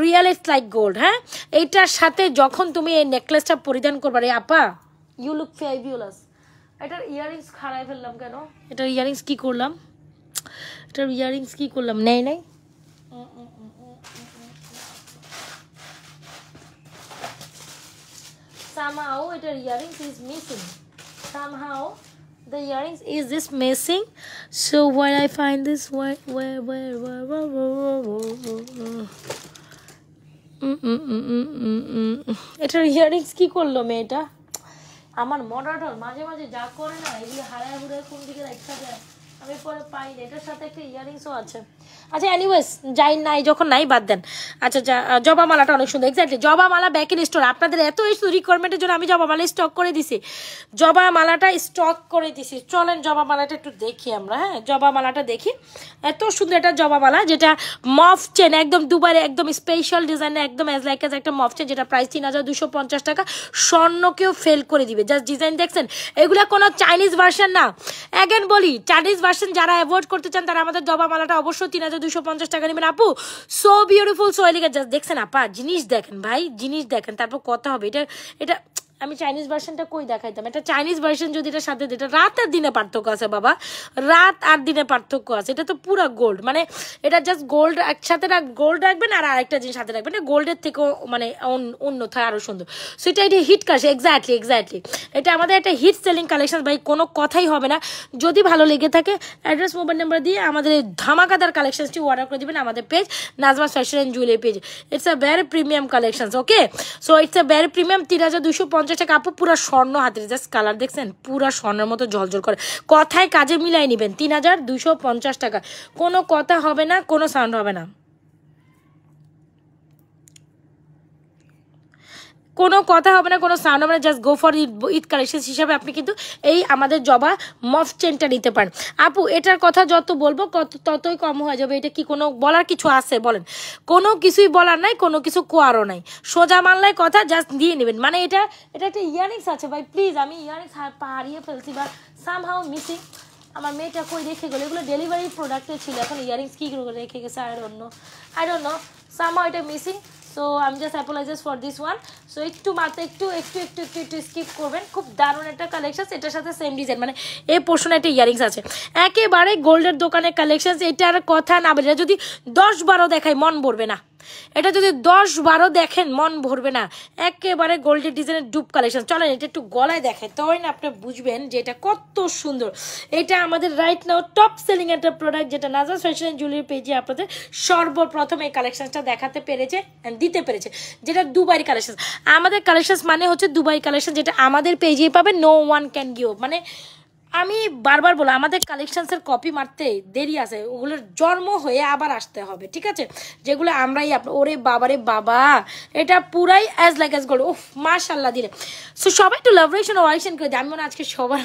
রিয়েল ইটস লাইক গোল্ড হ্যাঁ এইটার সাথে যখন তুমি এই নেকলেসটা পরিধান করবে রে আপা ইউ লুক ফেবিউলাস এটার ইয়ারিংস খারাপ ফেললাম কেন এটার ইয়ারিংস কি করলাম এটার ইয়ারিংস কি করলাম, নেই নাই somehow এটার earrings is missing, somehow the earrings is this missing. So where I find this, where এটার ইয়ারিংস কি করলো মেয়েটা, আমার মডার্ন মাঝে মাঝে যা করে না এগুলো হারায় হুড়ে কোন দিকে রাখা যায় আমি পরে পাই না। এটার সাথে একটা ইয়ারিংসও আছে। আচ্ছা এনিওয়েজ যাই নাই, যখন নাই বাদ দেন। আচ্ছা জবা মালাটা অনেক সুন্দর, এক্স্যাক্টলি জবা মালা ব্যাক ইন স্টোর। আপনাদের এত রিকোয়ারমেন্টের জন্য আমি জবা মালা স্টক করে দিছি, জবা মালাটা স্টক করে দিছি। চলেন জবা মালাটা একটু দেখি আমরা, হ্যাঁ জবা মালাটা দেখি। এত সুন্দর একটা জবা মালা, যেটা মফ চেন, একদম দুবারে একদম স্পেশাল ডিজাইনের, একদম অ্যাজ লাইক অ্যাজ একটা মফ চেন, যেটা প্রাইস 3250 টাকা। স্বর্ণকেও ফেল করে দিবে। জাস্ট ডিজাইন দেখছেন, এগুলা কোনো চাইনিজ ভার্সন না। অ্যাগেন বলি, চাইনিজ ভার্সন যারা অ্যাভয়েড করতে চান তারা আমাদের জবা মালাটা অবশ্যই 3250 টাকা নেবেন। আপু so beautiful, so elegant. Just দেখছেন আপা, জিনিস দেখেন ভাই, জিনিস দেখেন, তারপর কথা হবে। এটা আমি চাইনিজ ভার্সনটা কই দেখাইতাম, এটা চাইনিজ ভার্সন যদি এটার সাথে, এটা রাত আর দিনে পার্থক্য আছে বাবা, রাত আর দিনে পার্থক্য আছে। এটা তো পুরো গোল্ড, মানে এটা জাস্ট গোল্ড একসাথে গোল্ড রাখবেন আর আরেকটা জিনিস সাথে রাখবেন, গোল্ডের থেকেও মানে উন্নত হয়, আরো সুন্দর। সো এটা হিট কালেকশন, এক্স্যাক্টলি এটা আমাদের একটা হিট সেলিং কালেকশন ভাই, কোনো কথাই হবে না। যদি ভালো লেগে থাকে অ্যাড্রেস মোবাইল নাম্বার দিয়ে আমাদের এই ধামাকাদার কালেকশনটি অর্ডার করে দিবেন আমাদের পেজ নাজমাস fashion and jewellery page. It's a very premium collection, okay. So it's a very premium, 3250 টাকা। আপু পুরা স্বর্ণ হাতের, জাস্ট কালার দেখছেন, পুরা স্বর্ণের মতো ঝলঝল করে। কথায় কাজে মিলাই নিবেন, 3250 টাকা। কোনো কথা হবে না, কোনো সাউন্ড হবে না, কোনো কথা হবে না, কোনো সাউন্ড হবে না। Just go for Eid collection হিসাবে আপনি কিন্তু এই আমাদের জবা মফ চেনটা নিতে পারেন। আপু এটার কথা যত বলবো ততই কম হয়ে যাবে। এটা কি কোনো বলার কিছু আছে বলেন? কোনো কিছুই বলার নাই, কোনো কিছু কোয়ারও নাই, সোজা মানলাই কথা, জাস্ট দিয়ে নেবেন। মানে এটা একটা ইয়ারিংস আছে ভাই, প্লিজ। আমি ইয়ারিংস হারিয়ে ফেলছি বা সামহাউ মিসিং। আমার মেয়েটা কই রেখে গেলো, এগুলো ডেলিভারি প্রোডাক্টে ছিল, এখন ইয়ারিংস কি করে রেখে গেছে আই ডোন্ট নো, সামহাউ এটা মিসিং। সো আমি just apologises for this one. So একটু মাত্র একটু স্কিপ করবেন। খুব দারুণ একটা কালেকশন, এটার সাথে সেম ডিজাইন, মানে এই পোর্শনে একটা ইয়ারিংস আছে, একেবারে গোল্ডের দোকানের কালেকশন। এটার কথা না বলে, যদি 10-12 দেখাই মন ভরবে না, এটা যদি 10-12 দেখেন মন ভরবে না, একেবারে গোল্ডের ডিজাইনের ডুপ কালেকশন। চলেন এটা একটু গলায় দেখায়, তখন আপনি বুঝবেন যে এটা কত সুন্দর। এটা আমাদের রাইট নাও টপ সেলিং একটা প্রোডাক্ট, যেটা নাজমাস ফ্যাশন অ্যান্ড জুয়েলারি পেজে আপনাদের সর্বপ্রথম এই কালেকশনটা দেখাতে পেরেছে, দিতে পেরেছে, যেটা দুবাই কালেকশন। আমাদের কালেকশন মানে হচ্ছে দুবাই কালেকশন, যেটা আমাদের পেজেই পাবে, নো ওয়ান ক্যান গিভ। মানে আমি বারবার বলো, আমাদের কালেকশনসের কপি মারতে দেরি আছে, ওগুলোর জন্ম হয়ে আবার আসতে হবে, ঠিক আছে? যেগুলো আমরাই ওরে বাবারে বাবা, এটা পুরাই অ্যাজ লাইক অ্যাজ গোল্ড। ওফ মাশাল্লাহ দিলে। সো সবাই একটু লাভরেশন ওয়াইশন করে দিই, আমি মনে আজকে সবার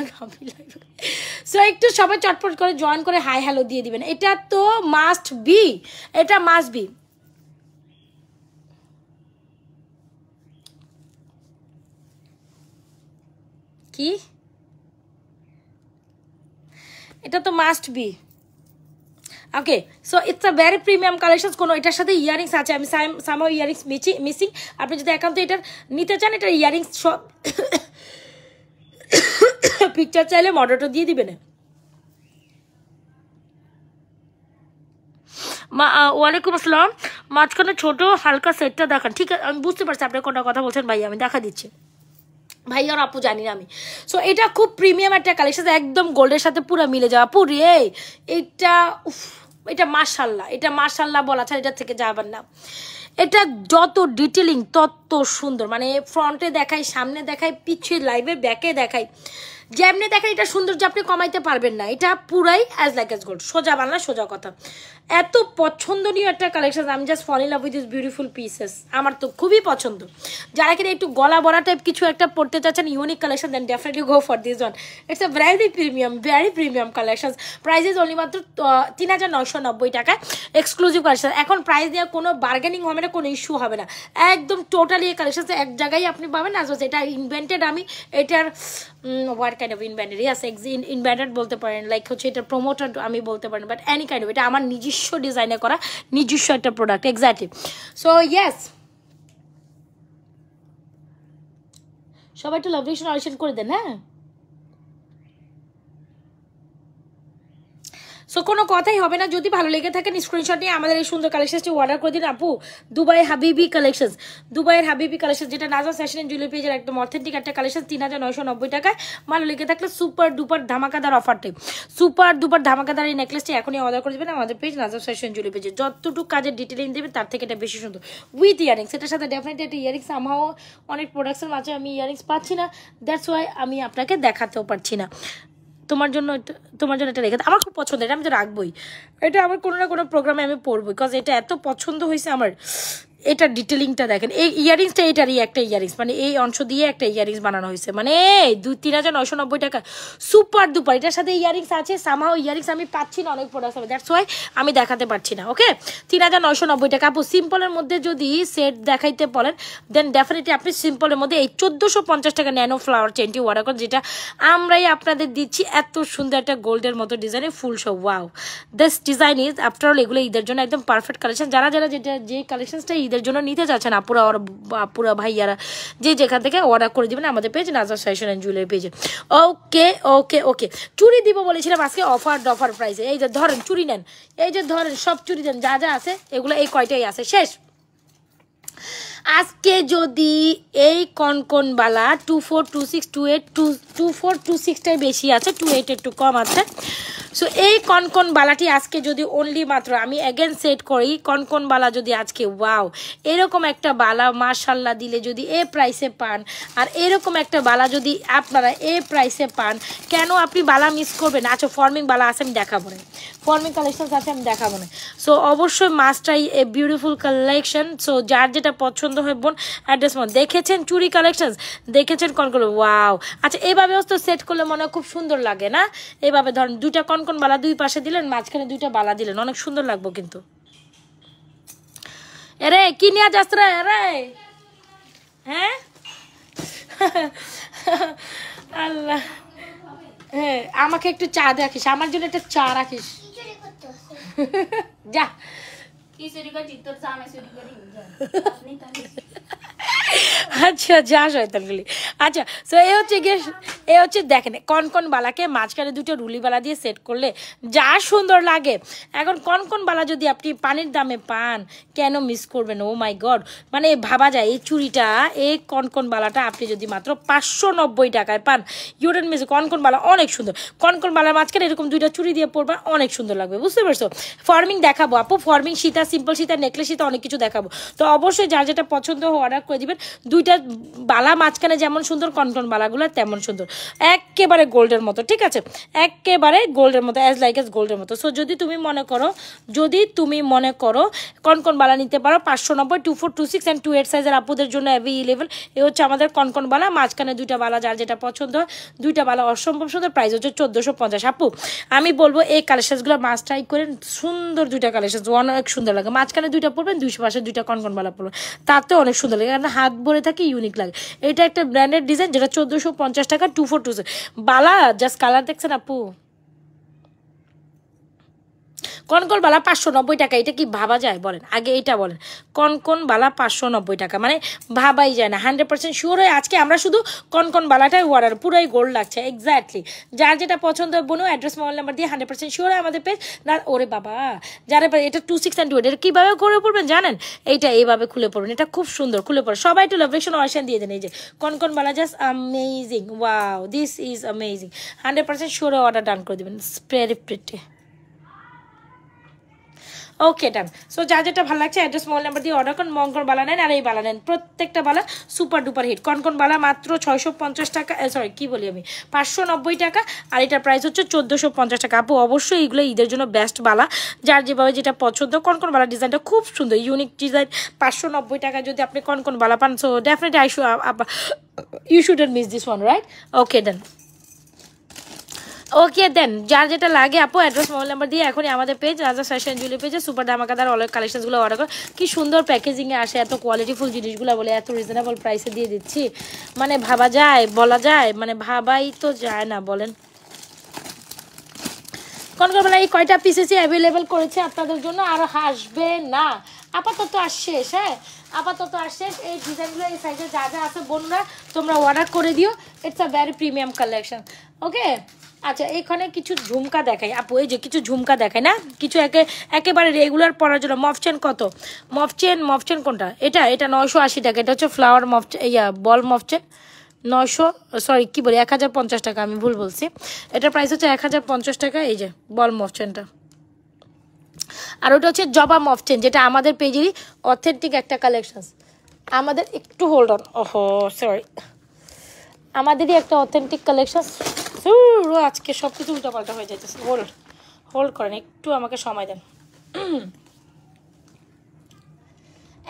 সো একটু সবাই চটপট করে জয়েন করে হাই হ্যালো দিয়ে দিবেন। এটা তো মাস্ট বি, এটা মাস্ট বি। কি এটা তো must be, okay. So it's a very premium collection. কোনো এটার সাথে ইয়ারিংস আছে, আমি সামহাউ ইয়ারিংস মিসিং। আপনি যদি একান্ত এটার নিতে চান, এটার ইয়ারিংস সব পিকচার চাইলে মডেলটা দিয়ে দিবেন। ওয়ালাইকুম আসসালাম। মাঝখানে ছোট হালকা সেটটা দেখান, ঠিক আছে? আমি বুঝতে পারছি আপনি কোনটা কথা বলছেন ভাই, আমি দেখা দিচ্ছি ভাই আর আপু, জানি না আমি। সো এটা খুব প্রিমিয়াম একটা কালেকশন, একদম গোল্ডের সাথে পুরো মিলে যাওয়া। আপু রে এটা মাশাল্লাহ, এটা মাশাল্লাহ বলা ছাড়া এটা থেকে যাবেন না। এটা যত ডিটেলিং তত সুন্দর, মানে ফ্রন্টে দেখাই, সামনে দেখাই, পিছিয়ে লাইভে ব্যাকে দেখাই, যেমনি দেখেন এটা সৌন্দর্য আপনি কমাইতে পারবেন না। এটা পুরাই অ্যাজ লাইক অ্যাজ গোল্ড, সোজা বাংলা সোজা কথা। এত পছন্দনীয় একটা কালেকশন, আমি just fall in love with this beautiful pieces. আমার তো খুবই পছন্দ। যারা কিনা একটু গলা বড়া টাইপ কিছু একটা পড়তে চাচ্ছেন, unique collection, then definitely go for this one. It's a very premium collection. Prices only মাত্র 3990 টাকায়, এক্সক্লুসিভ কালেকশন। এখন প্রাইস দিয়ে কোনো বার্গেনিং হবে না, কোনো ইস্যু হবে না, একদম টোটালি এই কালেকশন এক জায়গায় আপনি পাবেন। না এটা ইনভেন্টেড, আমি এটার what kind of invented, yes invented বলতে পারেন, লাইক হচ্ছে এটা প্রমোটেড আমি বলতে পারেন, বাট এনি কাইন্ড অফ, এটা আমার নিজস্ব ডিজাইনে করা নিজস্ব একটা প্রোডাক্ট, এক্স্যাক্টলি। সো ইয়েস, সবাই একটু লাভরেশন অরিশন করে দেন, হ্যাঁ। সো কোনো কথাই হবে না, যদি ভালো লেগে থাকেন স্ক্রিনশট নিয়ে আমাদের এই সুন্দর কালেকশনটি অর্ডার করে দিন আপু। দুবাই হাবিবি কালেকশন, দুবাইয়ের হাবিবি কালেকশন, যেটা নাজমা ফ্যাশন এন্ড জুয়েলারি পেজের একদম অথেন্টিক একটা কালেকশন, 3990 টাকায়। ভালো লেগে থাকলে সুপার ডুপার ধামাকাদার অফারটাই, সুপার ডুপার ধামাকাদার এই নেকলেসটি এখনই অর্ডার করে দেবেন আমাদের পেজ নাজমা ফ্যাশন জুয়েলারি পেজে। যতটুকু কাজের ডিটেলিং দেবেন তার থেকে এটা বেশি সুন্দর, উইথ ইয়ারিংস। এটার সাথে ডেফিনেটলি একটা ইয়ারিংস, আমাও অনেক প্রোডাক্টসের মাঝে আমি ইয়ারিংস পাচ্ছি না, দ্যাটস ওয়াই আমি আপনাকে দেখাতেও পারছি না। তোমার জন্য এটা রেখে, আমার খুব পছন্দ, এটা আমি তো রাখবোই, এটা আমার কোনো না কোনো প্রোগ্রামে আমি পরবো, বিকজ এটা এত পছন্দ হয়েছে আমার। এটা ডিটেলিংটা দেখেন, এই ইয়ারিংসটা এটারই একটা ইয়ারিংস, মানে এই অংশ দিয়ে একটা ইয়ারিংস বানানো হয়েছে, মানে 3990 টাকা, সুপার দুপার। এটার সাথে ইয়ারিংস আছে, সামহাও ইয়ারিংস আমি পাচ্ছি না অনেক প্রোডাক্ট হবে, দ্যাটস ওয়াই আমি দেখাতে পারছি না। ওকে, 3990 টাকা আপু। সিম্পলের মধ্যে যদি সেট দেখাইতে বলেন দেন ডেফিনেটলি আপনি সিম্পলের মধ্যে এই 1450 টাকা ন্যানো ফ্লাওয়ার চেনটি অর্ডার করেন, যেটা আমরাই আপনাদের দিচ্ছি এত সুন্দর একটা গোল্ডের মতো ডিজাইনের ফুল show. Wow, this design is after all এগুলো ঈদের জন্য একদম পারফেক্ট কালেকশন। যারা যে কালেকশনসটা ঈদের জন্য নিতে চাচ্ছেন আপুরা ভাইয়ারা, যে যেখান থেকে অর্ডার করে দিবেন আমাদের page Najma fashion and jewellery পেজে। ওকে ওকে ওকে, চুড়ি দিব বলেছিলাম আজকে অফার প্রাইসে। এই যে ধরেন চুড়ি নেন, এই যে ধরেন সব চুড়ি দেন, যা যা আছে এগুলো এই কয়টাই আছে, শেষ। আজকে যদি এই কনকন বালা 2426 28 2426টাই বেশি আছে, 28 একটু কম আছে। সো এই কনকন বালাটি আজকে যদি অনলি মাত্র আমি অ্যাগেন সেট করি, কনকন বালা যদি আজকে ওয়াও এরকম একটা বালা মাশাল্লাহ দিলে যদি এ প্রাইসে পান, আর এরকম একটা বালা যদি আপনারা এ প্রাইসে পান, কেন আপনি বালা মিস করবেন? আচ্ছা ফর্মিং বালা আছে আমি দেখাবো না, ফর্মিং কালেকশন আছে আমি দেখাবো না। সো অবশ্যই মাস্টাই এ বিউটিফুল কালেকশন। সো যার যেটা পছন্দ হয় বোন অ্যাড্রেস মন দেখেছেন চুরি কালেকশন, দেখেছেন কনকন, ওয়াও। আচ্ছা এভাবেও তো সেট করলে মনে হয় খুব সুন্দর লাগে না? এভাবে ধরেন দুইটা কনকন বালা দুই পাশে দিলেন, মাঝখানে দুইটা বালা দিলেন, অনেক সুন্দর লাগবে কিন্তু। এরে কি নিয়ে যাস রে? এরে হ্যাঁ আল্লাহ, হ্যাঁ আমাকে একটু চা রাখিস, আমার জন্য একটা চা রাখিস। যা আচ্ছা যা শয়তানগুলি। আচ্ছা সো এ হচ্ছে দেখেন কনকন বালাকে মাঝখানে দুটো রুলি বালা দিয়ে সেট করলে যা সুন্দর লাগে। এখন কনকন বালা যদি আপনি পানির দামে পান, কেন মিস করবেন? ও মাই গড, মানে ভাবা যায় এই চুড়িটা, এই কনকন বালাটা আপনি যদি মাত্র 590 টাকায় পান, ইউডেন মিস। কনকন বালা অনেক সুন্দর, কনকন বালার মাঝখানে এরকম দুইটা চুড়ি দিয়ে পরবা, অনেক সুন্দর লাগবে, বুঝতে পারছো? ফর্মিং দেখাবো আপু, forming Sita, simple Sita, necklace Sita, অনেক কিছু দেখাবো। তো অবশ্যই যার যেটা পছন্দ অর্ডার করে দিবেন। দুইটা বালা মাঝখানে যেমন সুন্দর, কনকন বালাগুলো তেমন সুন্দর, একেবারে গোল্ডের মতো, ঠিক আছে? একেবারে গোল্ডের মতো, অ্যাজ লাইক এস গোল্ডের মতো। সো যদি তুমি মনে করো কনকন বালা নিতে পারো 590, 2426 অ্যান্ড 28 সাইজের আপুদের জন্য অ্যাভেলেবল। এ হচ্ছে আমাদের কনকন বালা, মাঝখানে দুইটা বালা, যার যেটা পছন্দ হয় দুইটা বালা, অসম্ভব সুন্দর। প্রাইস হচ্ছে 1450। আপু আমি বলবো এই কালেকশনগুলো মাস্ট ট্রাই করেন, সুন্দর দুইটা কালেকশন, অনেক সুন্দর লাগে। মাঝখানে দুইটা পরবেন, দুই পাশে দুইটা কনকন বালা পরবেন, তাতে অনেক সুন্দর লাগে, কারণ হাত ভরে থাকে, ইউনিক লাগে। এটা একটা ব্র্যান্ডেড ডিজাইন, যেটা 1450 টাকা, 2426 বালা। জাস্ট কালার দেখছেন আপু? কনকন বালা 590 টাকা, এটা কি ভাবা যায় বলেন? আগে এটা বলেন, কনকন বালা 590 টাকা, মানে ভাবাই যায় না। 100% শিওর হয়ে আজকে আমরা শুধু কনকন বালাটাই অর্ডার, পুরাই গোল্ড লাগছে। এক্স্যাক্টলি যার যেটা পছন্দ হয় বোনো অ্যাড্রেস মোবাইল নাম্বার দিয়ে 100% শিওর হয় আমাদের পেজ না। ওরে বাবা, যারা এটা 26 and 28 এটা কীভাবে করে পড়বেন জানেন? এইটা এইভাবে খুলে পড়বেন, এটা খুব সুন্দর খুলে পড়ে। সবাই একটু লাভেশন ওয়াশন দিয়ে দেন। এই যে কনকন বালা, just amazing, wow, this is amazing. 100% sure order ডান করে দেবেন, ভেরি প্রিটি। ওকে ডান। সো যা যেটা ভালো লাগছে অ্যাড্রেস মোবাইল নাম্বার দিয়ে অর্ডার করুন। মঙ্গল বালা নেন আর এই বালা নেন, প্রত্যেকটা বালা সুপার ডুপার হিট। কনকন বালা মাত্র 650 টাকা, সরি কি বলি আমি, 590 টাকা, আর এটার প্রাইস হচ্ছে 1450 টাকা। আপু অবশ্যই এগুলো ঈদের জন্য বেস্ট বালা, যার যেভাবে যেটা পছন্দ। কনকন বালা ডিজাইনটা খুব সুন্দর, ইউনিক ডিজাইন। 590 টাকা যদি আপনি কনকন বালা পান, so definitely you shouldn't miss this one, right? Okay then, okay then, যার যেটা লাগে আপু অ্যাড্রেস মোবাইল নাম্বার দিয়ে এখনই আমাদের পেজ রাজা ফ্যাশন জুয়েলারি পেজে সুপার ধামাকাদার অনেক কালেকশনসগুলো অর্ডার করো। কি সুন্দর প্যাকেজিংয়ে আসে, এত কোয়ালিটিফুল জিনিসগুলো বলে এত রিজনেবল প্রাইসে দিয়ে দিচ্ছি, মানে ভাবা যায়, বলা যায়, মানে ভাবাই তো যায় না বলেন। কনকনবালা এই কয়টা পিসেসই অ্যাভেলেবেল করেছে আপনাদের জন্য, আর আসবে না, আপাতত আসছে। হ্যাঁ আপাতত আসছে। এই ডিজাইনগুলো এই সাইজে যা যা আছে বোনরা তোমরা অর্ডার করে দিও, it's a very premium collection. Okay আচ্ছা এখানে কিছু ঝুমকা দেখাই আপু, এই যে কিছু ঝুমকা দেখাই না, কিছু একেবারে রেগুলার পরার জন্য। মফ চেন কত? মফ চেন কোনটা? এটা 980 টাকা। এটা হচ্ছে ফ্লাওয়ার মফ, ইয়া বল মফ চেন 900, সরি কি বলি 1050 টাকা, আমি ভুল বলছি। এটার প্রাইস হচ্ছে 1050 টাকা। এই যে বল মফ চেনটা। আর ওটা হচ্ছে জবা মফ চেন, যেটা আমাদের পেজেরই অথেন্টিক একটা কালেকশন। আমাদের একটু হোল্ড অন, ওহো সরি, আমাদেরই একটা অথেন্টিক কালেকশন। আজকে সব কিছু উল্টাপাল্টা হয়ে যাইতেছে। হোল্ড করেন একটু, আমাকে সময় দেন।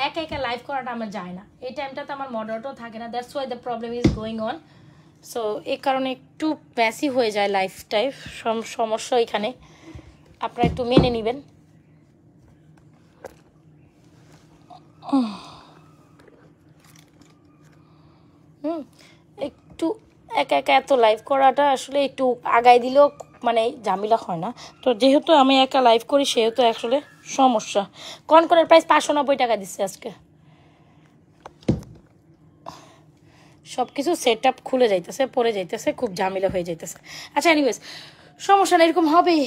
একা একা লাইভ করাটা আমার যায় না, এই টাইমটাতে আমার মডারেটও থাকে না, that's why the problem is going on. So এই কারণে একটু ব্যাসি হয়ে যায় লাইফটাই, সমস্যা এখানে, আপনারা একটু মেনে নেবেন। একটু একা একা এত লাইভ করাটা আসলে একটু আগাই দিলেও মানে ঝামেলা হয় না, তো যেহেতু আমি একা লাইভ করি সেহেতু আসলে সমস্যা। কনকনের প্রাইস 590 টাকা দিচ্ছে আজকে। সব কিছু সেট আপ খুলে যাইতেছে, পরে যাইতেছে, খুব ঝামেলা হয়ে যাইতেছে। আচ্ছা এনিওয়েজ সমস্যা না, এরকম হবেই।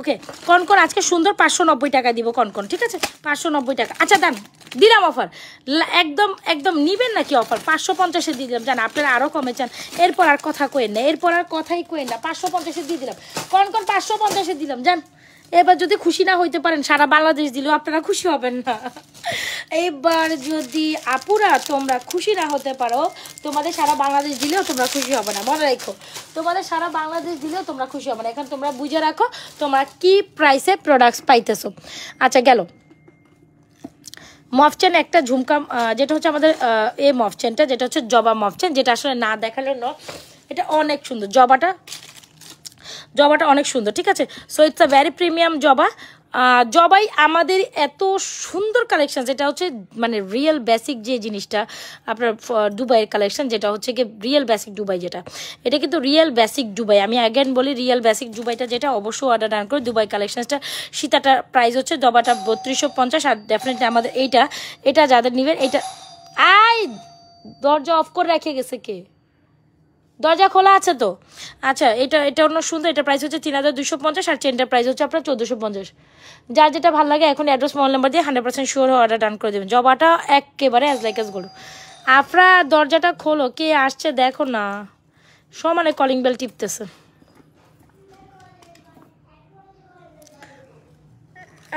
ওকে কনকন আজকে সুন্দর 590 টাকা দিব কনকন, ঠিক আছে 590 টাকা। আচ্ছা দান দিলাম অফার, একদম একদম নিবেন নাকি অফার? 550-এ দিয়ে দিলাম, জান আপনারা আরও কমে চান, এরপর আর কথা কইেন না, এরপর আর কথাই কইেন না, 550-এ দিয়ে দিলাম কনকন, 550-এ দিলাম জান। এবার যদি খুশি না হইতে পারেন, সারা বাংলাদেশ দিলেও আপনারা খুশি হবেন না। এবার যদি আপুরা তোমরা খুশি না হতে পারো, তোমাদের সারা বাংলাদেশ দিলেও তোমরা খুশি হবে না, মনে রাখো, তোমাদের সারা বাংলাদেশ দিলেও তোমরা খুশি হবে না। এখন তোমরা বুঝে রাখো তোমরা কি প্রাইসে প্রোডাক্টস পাইতেছো। আচ্ছা গেল মফচেন একটা ঝুমকা, যেটা হচ্ছে আমাদের এই মফচেনটা, যেটা হচ্ছে জবা মফচেন, যেটা আসলে না দেখালে এটা অনেক সুন্দর, জবাটা অনেক সুন্দর, ঠিক আছে। So it's a very premium জবা। জবাই আমাদের এত সুন্দর কালেকশন, যেটা হচ্ছে মানে রিয়েল বেসিক যে জিনিসটা আপনার দুবাইয়ের কালেকশন, যেটা হচ্ছে কি রিয়েল বেসিক দুবাই, যেটা এটা কিন্তু রিয়েল বেসিক দুবাই। আমি অ্যাগেন বলি রিয়েল বেসিক দুবাইটা যেটা, অবশ্যই অর্ডার ডান করে দুবাই কালেকশনসটা। সীতাটার প্রাইস হচ্ছে জবাটা 3250, আর ডেফিনেটলি আমাদের এটা যাদের নেবেন, এটা দরজা অফ করে রেখে গেছে কে? দরজা খোলা আছে তো। আচ্ছা এটা অন্য সুন্দর, এটা প্রাইস হচ্ছে 3250, আর চেনটার প্রাইস হচ্ছে আপনার 1450। যার যেটা ভালো লাগে এখন অ্যাড্রেস মোবাইল নাম্বার দিয়ে 100% শিওর অর্ডার ডান করে দেবেন। জবাটা একেবারে অ্যাজ লাইক অ্যাজ গোল্ড। আপনারা দরজাটা খোলো, কে আসছে দেখো না, সমানে কলিং বেল টিপতেছে।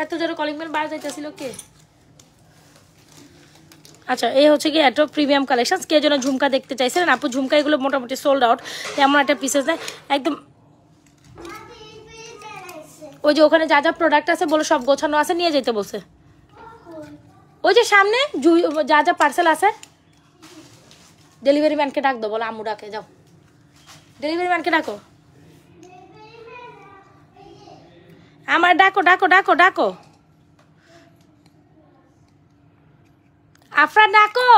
এত জোরে কলিং বেল বাইরে যাইতেছিল কে? আচ্ছা এই হচ্ছে কি এত প্রিমিয়াম কালেকশন। কে যেন ঝুমকা দেখতে চাইছিলেন আপু, ঝুমকা এগুলো মোটামুটি সোল্ড আউট, তেমন একটা পিসেস নেই একদম। ওই যে ওখানে যা যা প্রোডাক্ট আছে বলে সব গোছানো আছে, নিয়ে যেতে বলছে। ওই যে সামনে যা যা পার্সেল আছে, ডেলিভারি ম্যানকে ডাক দো, বলো আম্মু ডাকে, যাও ডেলিভারি ম্যানকে ডাকো, আমার ডাকো ডাকো ডাকো ডাকো, আফরান ডাকো।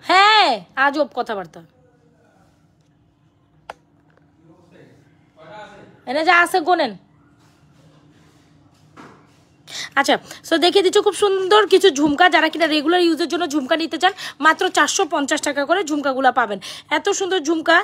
হ্যাঁ আজব কথাবার্তা, এনে যা আছে গোনেন। আচ্ছা সো দেখিয়ে দিচ্ছি খুব সুন্দর কিছু ঝুমকা, যারা কিনা রেগুলার ইউজের জন্য ঝুমকা নিতে চান, মাত্র 450 টাকা করে ঝুমকাগুলো পাবেন। এত সুন্দর ঝুমকা,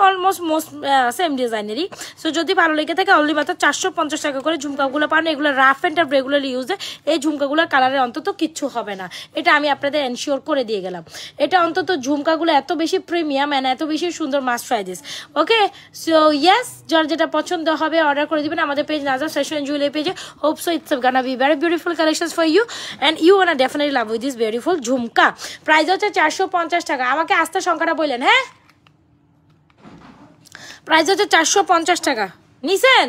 অলমোস্ট সেম ডিজাইনেরই। সো যদি ভালো লেগে থাকে অনলি মাত্র 450 টাকা করে ঝুমকাগুলো পাবেন। এগুলো রাফ অ্যান্ড টাফ রেগুলার ইউজে এই ঝুমকাগুলোর কালারে অন্তত কিচ্ছু হবে না, এটা আমি আপনাদের এনশিওর করে দিয়ে গেলাম। এটা অন্তত ঝুমকাগুলো এত বেশি প্রিমিয়াম অ্যান্ড এত বেশি সুন্দর, must try this. Okay so yes, যার যেটা পছন্দ হবে অর্ডার করে দিবেন আমাদের পেজ নাজাস ফ্যাশন জুয়েলারি পেজে। Hope so it's Gaana B very beautiful collections for you and you wanna definitely love with this beautiful jhumka. Price হচ্ছে 450 টাকা। আমাকে আস্তে সংখ্যাটা বললেন, হ্যাঁ প্রাইস হচ্ছে 450 টাকা। নিছেন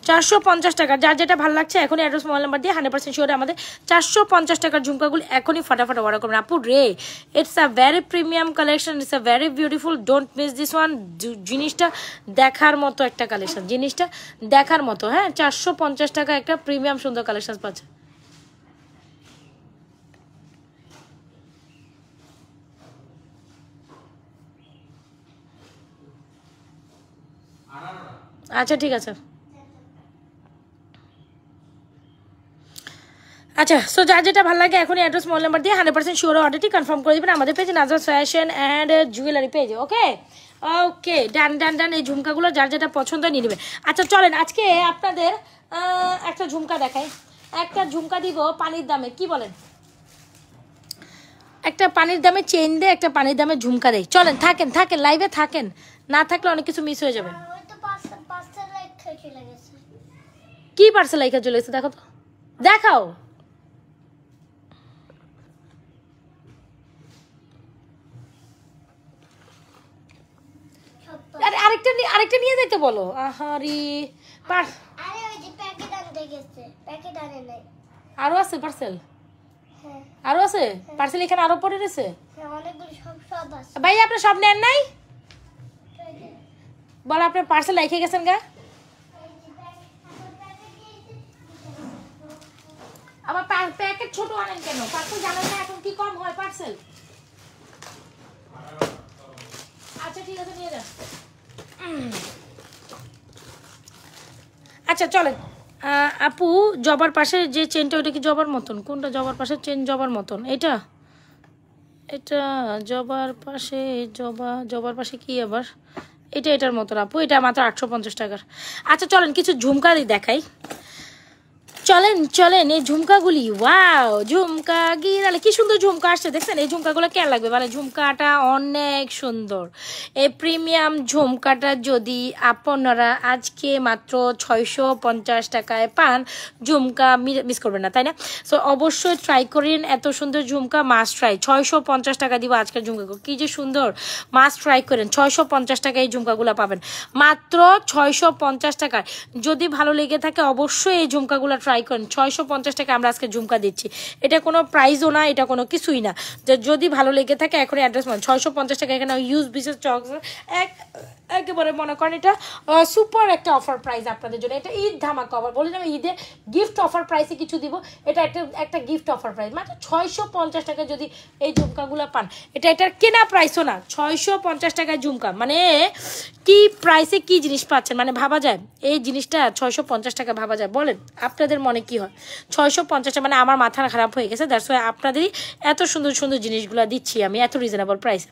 450 টাকা। যার যেটা ভালো লাগছে এখনই অ্যাড্রেস মোবাইল নাম্বার দিয়ে 100% শিওর আমাদের 450 টাকার ঝুমকাগুলো এখনই ফটাফট অর্ডার করবেন আপু রে। It's a very premium collection, it's a very beautiful, don't miss this one. জিনিসটা দেখার মতো একটা কালেকশন, জিনিসটা দেখার মতো। হ্যাঁ 450 টাকা একটা প্রিমিয়াম সুন্দর কালেকশন পাচ্ছে। আচ্ছা ঠিক আছে। আচ্ছা, সো যার যেটা ভালো লাগে এখনই অ্যাড্রেস মোবাইল নাম্বার দিয়ে 100% শিওর অর্ডারটি কনফার্ম করে দেবেন আমাদের পেজে, নাজরাত ফ্যাশন অ্যান্ড জুয়েলারি পেজে। ওকে ওকে, ডান ডান ডান। এই ঝুমকাগুলো যার যেটা পছন্দ নিয়ে নেবে। আচ্ছা চলেন আজকে আপনাদের একটা ঝুমকা দেখাই। একটা ঝুমকা দিব পানির দামে, কি বলেন? একটা পানির দামে চেইন দিয়ে একটা পানির দামে ঝুমকা দেয়। চলেন, থাকেন থাকেন লাইভে থাকেন, না থাকলে অনেক কিছু মিস হয়ে যাবে। কি পার্সেল লাইকা চলে গেছে দেখো তো, দেখাও। আরে আরেকটা নিয়ে যেতে বলো। আহারি আরো আছে পার্সেল, আরো আছে পার্সেল এখানে আরো পড়ে রয়েছে ভাই। আপনার সব নেন নাই বলো, আপনার পার্সেল রেখে গেছেন গা? আবার প্যাকেট ছোট আনেন কেন? পার্সেল জানেন না এখন কি কম হয় পার্সেল? আচ্ছা ঠিক আছে নিয়ে যান। আচ্ছা চলেন আপু, জবার পাশে যে চেনটা ওইটা কি জবার মতন? কোনটা জবার পাশে চেন জবার মতন? এটা এটা জবার পাশে, জবার পাশে কি আবার? এটার মতন আপু, এটা মাত্র 850 টাকার। আচ্ছা চলেন কিছু ঝুমকা দেখাই। চলেন চলেন এই ঝুমকাগুলি, ওয়াও ঝুমকা গিরালে কি সুন্দর ঝুমকা আসছে দেখছেন? এই ঝুমকাগুলো কেমন লাগবে? মানে ঝুমকাটা অনেক সুন্দর। এই প্রিমিয়াম ঝুমকাটা যদি আপনারা আজকে মাত্র 650 টাকায় পান, ঝুমকা মিস করবেন না, তাই না? সো অবশ্যই ট্রাই করেন, এত সুন্দর ঝুমকা মাস্ট ট্রাই। 650 টাকা দিব আজকের ঝুমকাগুলো, কি যে সুন্দর, মাস্ট ট্রাই করেন। 650 টাকায় এই ঝুমকাগুলো পাবেন, মাত্র 650 টাকায়। যদি ভালো লেগে থাকে অবশ্যই এই ঝুমকাগুলো ট্রাই করেন। 650 টাকা আমরা আজকে ঝুমকা দিচ্ছি, এটা কোনো প্রাইসও না, এটা কোনো কিছুই না। যদি ভালো লেগে থাকে এখনই অ্যাড্রেস মান 650 টাকা। এখানে ইউজ বিশেষ চকস একেবারে মনে করেন এটা সুপার একটা অফার প্রাইস আপনাদের জন্য। এটা ঈদ ধামাকা অফার, বলি না ঈদে গিফট অফার প্রাইসে কিছু দিব, এটা একটা গিফট অফার প্রাইস। মাত্র 650 টাকা যদি এই ঝুমকাগুলো পান, এটার কেনা প্রাইসও না, 650 টাকায় ঝুমকা। মানে কি প্রাইসে কি জিনিস পাচ্ছেন, মানে ভাবা যায় এই জিনিসটা 650 টাকা, ভাবা যায়? বলেন আপনাদের মনে কি হয়? 650 টাকা মানে আমার মাথা খারাপ হয়ে গেছে। দ্যাটস ওয়াই আপনাদেরই এত সুন্দর সুন্দর জিনিসগুলো দিচ্ছি আমি এত রিজনেবল প্রাইসে।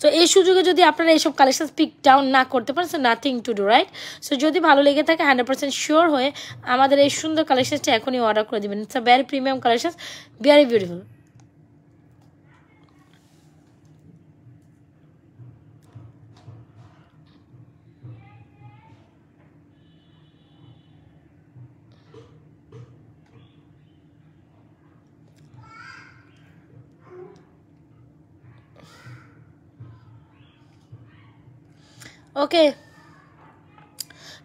তো এই সুযোগে যদি আপনারা এইসব কালেকশন পিক ডাউন না করতে পারেন, so nothing to do, right? So যদি ভালো লেগে থাকে 100% শিওর হয়ে আমাদের এই সুন্দর কালেকশনটা এখনই অর্ডার করে দেবেন। It's a very premium collection, very beautiful. Okay,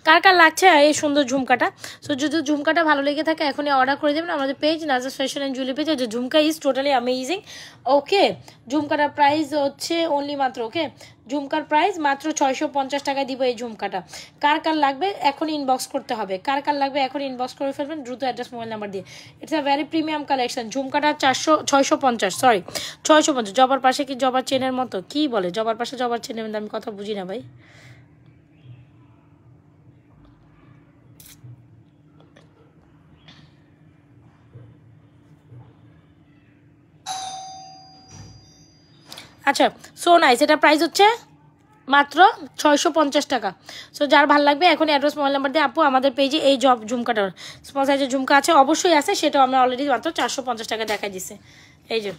কার কার লাগছে এই সুন্দর ঝুমকাটা? সো যদি ঝুমকাটা ভালো লেগে থাকে এখনই অর্ডার করে দেবেন আমাদের পেজ, নাজরাত ফ্যাশন অ্যান্ড জুয়েলারি পেজ। যে jhumka is totally amazing. Okay, ঝুমকাটার প্রাইস হচ্ছে অনলি মাত্র, ওকে ঝুমকার প্রাইস মাত্র 650 টাকায় দিব এই ঝুমকাটা। কার কার লাগবে এখনই ইনবক্স করতে হবে, কার কার লাগবে এখনই ইনবক্স করে ফেলবেন দ্রুত অ্যাড্রেস মোবাইল নাম্বার দিয়ে। It's a very premium collection. ঝুমকাটা 650 জবার পাশে কি জবার চেনের মতো? কি বলে জবার পাশে জবার চেনের? আমি কথা বুঝি না ভাই। আচ্ছা সো নাইস, এটা প্রাইস হচ্ছে মাত্র 650 টাকা। সো যার ভালো লাগবে এখন অ্যাড্রেস মোবাইল নাম্বার দিয়ে আপু আমাদের পেজে এই ঝুমকাটার স্মল সাইজের ঝুমকা আছে, অবশ্যই আছে, সেটাও আমরা অলরেডি মাত্র 450 টাকা দেখা দিচ্ছে। এই যে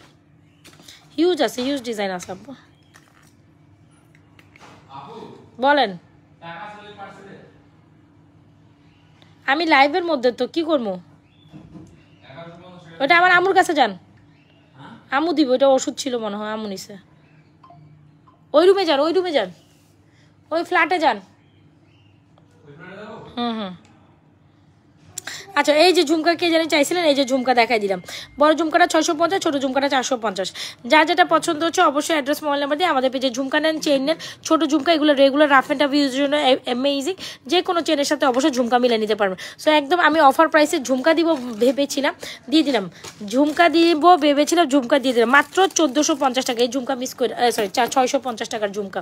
হিউজ আছে, হিউজ ডিজাইন আছে আপু। বলেন, আমি লাইভের মধ্যে তো কি করবো? ওটা আমার আমুর কাছে যান, আমু দিব, ওটা ওষুধ ছিল মনে হয়, আমু নিছে। ওই রুমে যান, ওই রুমে যান, ওই ফ্ল্যাটে যান। হুম। আচ্ছা এই যে ঝুমকা কে জানি চাইছিলেন, এই যে ঝুমকা দেখাই দিলাম। বড় ঝুমকাটা 650, ছোট ঝুমকাটা 450। যার যেটা পছন্দ হচ্ছে অবশ্যই অ্যাড্রেস মোবাইল নাম্বার দিয়ে আমাদের পেজে ঝুমকা নেন, চেইন নেন। ছোট ঝুমকা এগুলো রেগুলার রাফ অ্যান্ড টাফ ইউজের জন্য অ্যামেজিং, যে কোনো চেনের সাথে অবশ্যই ঝুমকা মিলে নিতে পারবেন। সো একদম আমি অফার প্রাইসে ঝুমকা দিব ভেবেছিলাম, দিয়ে দিলাম। ঝুমকা দিব ভেবেছিলাম, ঝুমকা দিয়ে দিলাম মাত্র 1450 টাকা। এই ঝুমকা মিস করে, সরি 650 টাকার ঝুমকা।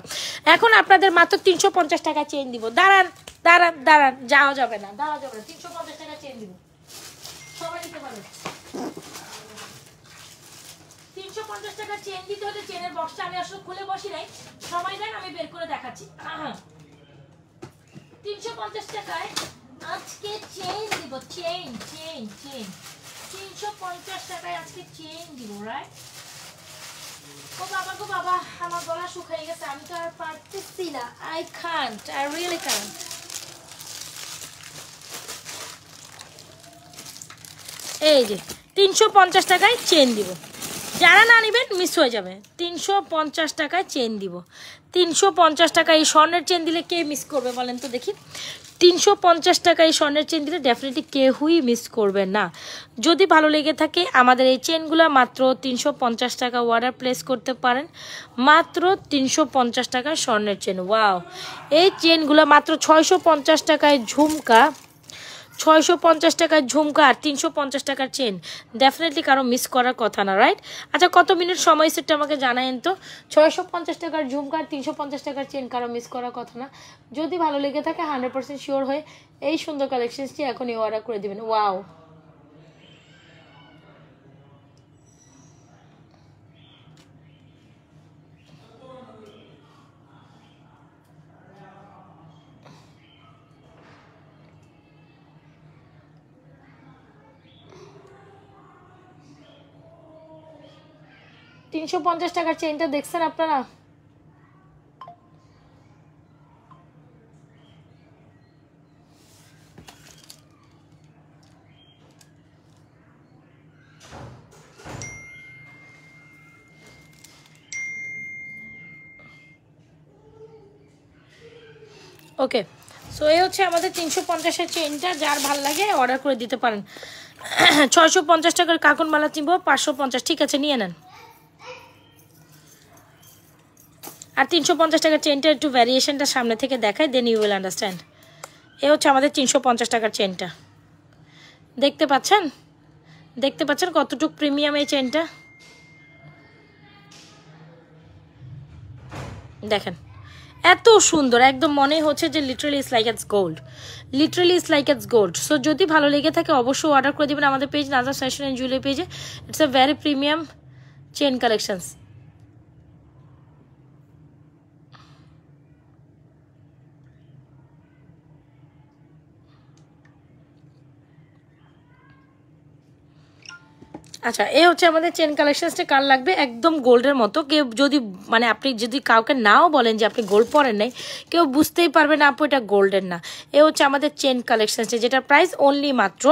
এখন আপনাদের মাত্র 350 টাকা চেইন দিব। দাঁড়ান দাঁড়ান দাঁড়ান, যাওয়া যাবে না, 350 টাকা চেইন দিব, সবাই নিতে পারবে। হবে। 350 টাকা চেন দিতে হলে চেনের বক্সটা আমি আসলে খুলে বসি নাই, সময় দেন আমি বের করে দেখাচ্ছি। 350 টাকায় আজকে চেন দিব, চেন চেন চেন 350 টাকায় আজকে চেন দিব, রাইট? ও বাবা গো বাবা, আমার গলা শুকিয়ে গেছে, আমি তো আর পারতেছি না। I can't, I really can't। এই যে 350 টাকায় চেন দিব, যারা না নেবেন মিস হয়ে যাবে। 350 টাকায় চেন দিব, 350 টাকা। এই স্বর্ণের চেন দিলে কে মিস করবে বলেন তো দেখি? 350 টাকা এই স্বর্ণের চেন দিলে ডেফিনেটলি কেউই মিস করবে না। যদি ভালো লেগে থাকে আমাদের এই চেনগুলো মাত্র 350 টাকা অর্ডার প্লেস করতে পারেন, মাত্র 350 টাকায় স্বর্ণের চেন। ওয়াও, এই চেনগুলো মাত্র 650 টাকায় ঝুমকা, 650 টাকার ঝুমকা আর 350 টাকার চেন, ডেফিনেটলি কারো মিস করার কথা না, রাইট? আচ্ছা, কত মিনিট সময় সেটা আমাকে জানায়েন তো। 650 টাকার ঝুমকা আর 350 টাকার চেন কারো মিস করার কথা না। যদি ভালো লেগে থাকে 100% শিওর হয়ে এই সুন্দর কালেকশনটি এখনই অর্ডার করে দিবেন। ওয়াও, $350 টাকার চেনটা দেখছেন আপনারা? ওকে, সো এই হচ্ছে আমাদের 350-এর চেনটা। যার ভাল লাগে অর্ডার করে দিতে পারেন। 650 টাকার কাকনমালা চিনবো, 550, ঠিক আছে নিয়ে নেন। আর 350 টাকার চেনটা একটু ভ্যারিয়েশনটা সামনে থেকে দেখায়, দেন ইউ উইল আন্ডারস্ট্যান্ড। এ হচ্ছে আমাদের 350 টাকার চেনটা। দেখতে পাচ্ছেন, দেখতে পাচ্ছেন কতটুকু প্রিমিয়াম এই চেনটা? দেখেন এত সুন্দর, একদম মনে হচ্ছে যে literally it's like it's gold, literally it's like it's gold. So যদি ভালো লেগে থাকে অবশ্যই অর্ডার করে দেবেন আমাদের পেজ নাজাস ফ্যাশন অ্যান্ড জুয়েলারি পেজে। It's a very premium chain collections. আচ্ছা, এই হচ্ছে আমাদের চেন কালেকশনসটা। কার লাগবে একদম গোল্ডের মতো, কেউ যদি মানে আপনি যদি কাউকে নাও বলেন যে আপনি গোল্ড পরেন নাই, কেউ বুঝতেই পারবে না আপু এটা গোল্ডের না। এ হচ্ছে আমাদের চেন কালেকশনসটা, যেটা প্রাইস অনলি মাত্র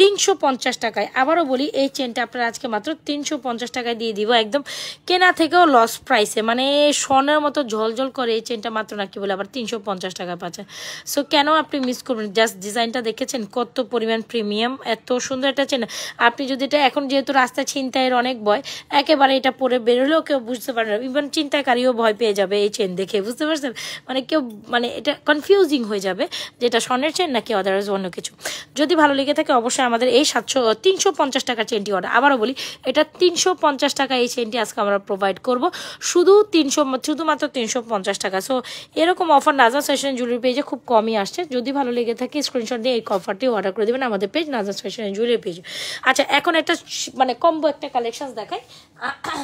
350 টাকায়। আবারও বলি, এই চেনটা আপনারা আজকে মাত্র 350 টাকায় দিয়ে দিব, একদম কেনা থেকেও লস প্রাইসে। মানে স্বর্ণের মতো ঝলঝল করে এই চেনটা মাত্র না কি বলে আবার 350 টাকায় পাচ্ছেন। সো কেন আপনি মিস করবেন? জাস্ট ডিজাইনটা দেখেছেন কত পরিমাণ প্রিমিয়াম, এত সুন্দর একটা চেন। আপনি যদি এটা এখন যেহেতু রাস্তায় ছিনতাইয়ের অনেক ভয়, একেবারে এটা পরে বেরোলেও কেউ বুঝতে পারবে না, ইভেন চিন্তাকারীও ভয় পেয়ে যাবে এই চেন দেখে, বুঝতে পারছেন? মানে কেউ মানে এটা কনফিউজিং হয়ে যাবে যে এটা স্বর্ণের চেন নাকি আদারওয়াইজ অন্য কিছু। যদি ভালো লেগে থাকে অবশ্যই আমাদের এই 350 টাকার চেনটি অর্ডার। আবারও বলি, এটা 350 টাকা এই চেনটি আজকে আমরা প্রোভাইড করব, শুধুমাত্র 350 টাকা। সো এরকম অফার নাজাস ফ্যাশন জুয়েলারি পেজে খুব কমই আসছে। যদি ভালো লেগে থাকে স্ক্রিনশট দিয়ে এই অফারটি অর্ডার করে দেবেন আমাদের পেজ নাজাস ফ্যাশন জুয়েলারি পেজে। আচ্ছা, এখন একটা মানে কম্বো একটা কালেকশন দেখাই।